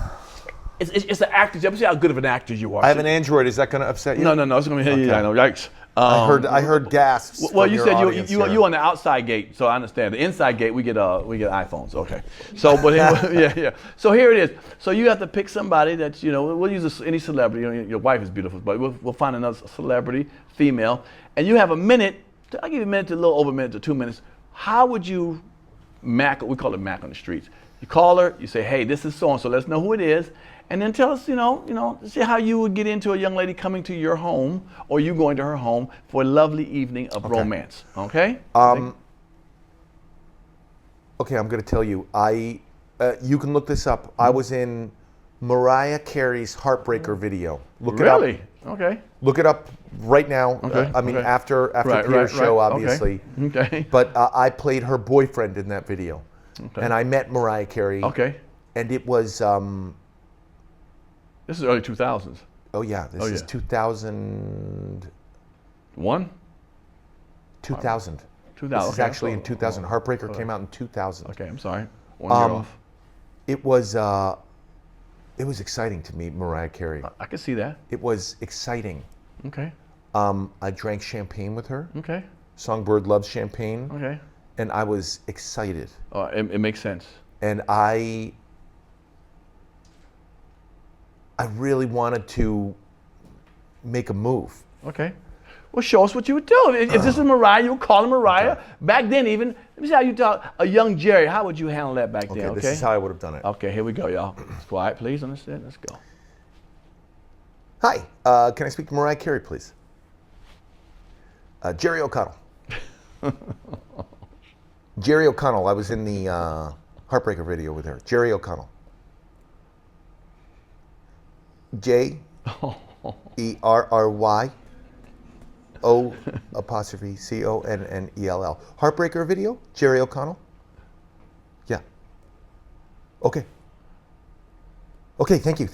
It's an actor. You ever see how good of an actor you are? I have an Android. Is that going to upset you? No. It's going to hit you. I know. Yikes. I heard gasps. Well, you said you on the outside gate, so I understand. The inside gate, we get iPhones. Okay. So, but yeah. So here it is. So you have to pick somebody that we'll use any celebrity. Your wife is beautiful, but we'll find another celebrity, female, and you have a minute. I'll give you a minute, a little over a minute to 2 minutes. How would you Mack? We call it Mack on the streets. You call her. You say, hey, this is so and so. Let's know who it is. And then tell us, see how you would get into a young lady coming to your home or you going to her home for a lovely evening of romance. Okay? Okay, I'm going to tell you. You can look this up. I was in Mariah Carey's Heartbreaker video. Look it up. Really? Okay. Look it up right now. Okay. After Pierre's show, obviously. Okay. But I played her boyfriend in that video. Okay. And I met Mariah Carey. Okay. And it was... this is early 2000s. Oh yeah, this is 2000. 1? 2000. 2000. This is actually in 2000. Heartbreaker came out in 2000. Okay, I'm sorry. 1 year off. It was exciting to meet Mariah Carey. I can see that. It was exciting. Okay. I drank champagne with her. Okay. Songbird loves champagne. Okay. And I was excited. It makes sense. And I really wanted to make a move. Okay. Well, show us what you would do. If this is Mariah, you would call her Mariah. Okay. Back then even, let me see how you talk. A young Jerry, how would you handle that back then? Okay, this is how I would have done it. Okay, here we go, y'all. Quiet, please. Understand? Let's go. Hi, can I speak to Mariah Carey, please? Jerry O'Connell. Jerry O'Connell. I was in the Heartbreaker video with her. Jerry O'Connell. Jerry O''Connell. Heartbreaker video? Jerry O'Connell? Yeah. Okay. Okay, thank you.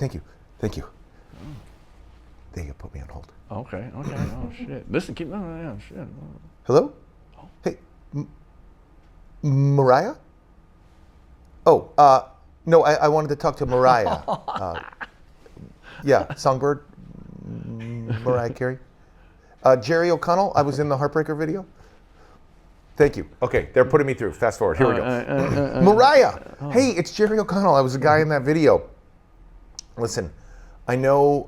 There you put me on hold. Okay. Oh, shit. Listen, keep... No, shit. Hello? Hey, Mariah? Oh, no, I wanted to talk to Mariah. Yeah, Songbird, Mariah Carey. Jerry O'Connell, I was in the Heartbreaker video. Thank you. Okay, they're putting me through. Fast forward. Here we go. Mariah! Hey, it's Jerry O'Connell. I was the guy in that video. Listen, I know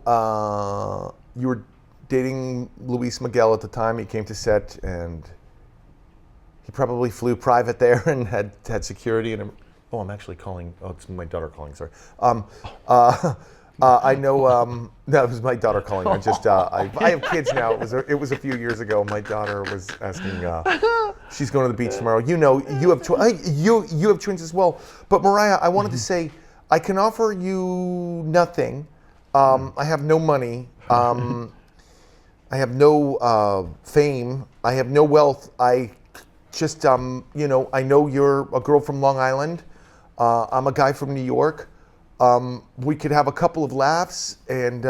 you were dating Luis Miguel at the time. He came to set, and he probably flew private there and had security. And I'm actually calling. Oh, it's my daughter calling. Sorry. I know. That was my daughter calling. I have kids now. It was a few years ago. My daughter was asking. She's going to the beach tomorrow. You know, you have you have twins as well. But Mariah, I wanted to say, I can offer you nothing. I have no money. I have no fame. I have no wealth. I just you know, I know you're a girl from Long Island. I'm a guy from New York. We could have a couple of laughs, and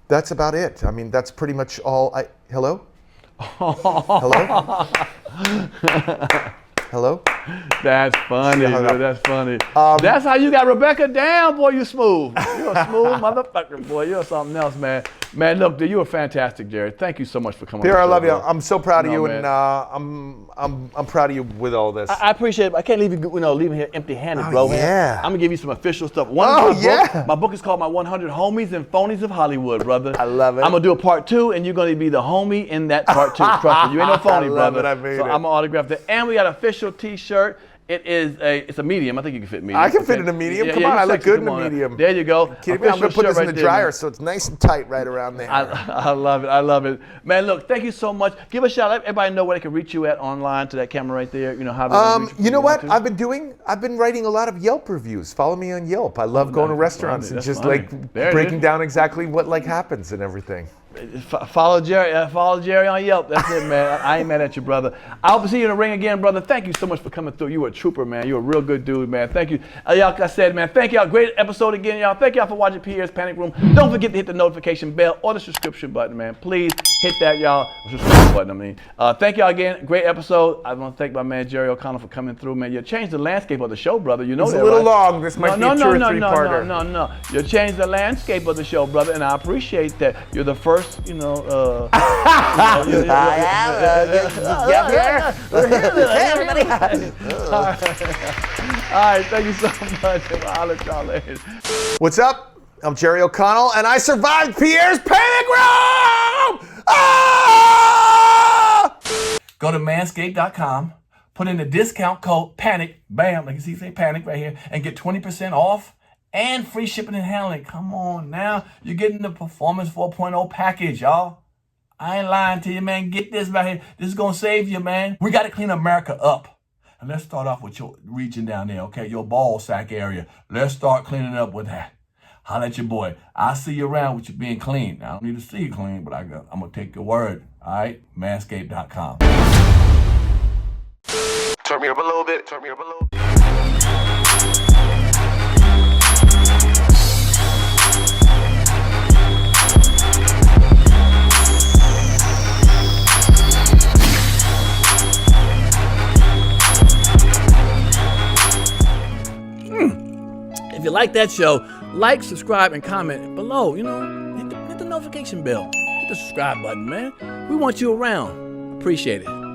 that's about it. I mean, that's pretty much all. Hello? Hello? Hello? That's funny, dude. That's funny. That's how you got Rebecca down, boy. You smooth. You're a smooth motherfucker, boy. You're something else, man. Man, look, dude, you were fantastic, Jared. Thank you so much for coming. Pierre, on the show, I love you. bro. I'm so proud of you, man. and I'm proud of you with all this. I appreciate it. I can't leave you, leaving here empty-handed, Oh, bro. yeah. I'm gonna give you some official stuff. My book is called My 100 Homies and Phonies of Hollywood, brother. I love it. I'm gonna do a part 2, and you're gonna be the homie in that part 2. Trust me, you ain't no phony, I love brother. it. I made so it. I'm gonna autograph that, and we got an official T-shirt. It's a medium. I think you can fit medium. I can fit in a medium. Come on, I look good in a medium. There you go. I'm gonna put this in the dryer so it's nice and tight right around there. I love it. I love it, man. Look, thank you so much. Give a shout. Let everybody know where they can reach you at online to that camera right there. You know how. You know what? I've been writing a lot of Yelp reviews. Follow me on Yelp. I love going to restaurants and just breaking down exactly what happens and everything. Follow Jerry. Follow Jerry on Yelp. That's it, man. I ain't mad at you, brother. I hope to see you in the ring again, brother. Thank you so much for coming through. You were a trooper, man. You're a real good dude, man. Thank you. Y'all, like I said, man, thank y'all. Great episode again, y'all. Thank y'all for watching Pierre's Panic Room. Don't forget to hit the notification bell or the subscription button, man. Please hit that, y'all. Subscribe button, I mean. Thank y'all again. Great episode. I want to thank my man Jerry O'Connell for coming through, man. You changed the landscape of the show, brother. You know that, It's a little right? long. This might be a 2 or 3-parter. No. You changed the landscape of the show, brother, and I appreciate that. You're the first, Hey, everybody. All right, thank you so much. I'll let y'all later. What's up? I'm Jerry O'Connell, and I survived Pierre's Panic Room! Ah! Go to manscaped.com, put in the discount code PANIC, bam, like you see, say PANIC right here, and get 20% off and free shipping and handling. Come on now. You're getting the Performance 4.0 package, y'all. I ain't lying to you, man. Get this right here. This is going to save you, man. We got to clean America up. And let's start off with your region down there, okay? Your ball sack area. Let's start cleaning up with that. Holla at your boy. I'll see you around with you being clean. I don't need to see you clean, but I'm going to take your word. All right? Manscaped.com. Turn me up a little bit. If you like that show, like, subscribe, and comment below. You know, hit the notification bell. Hit the subscribe button, man. We want you around. Appreciate it.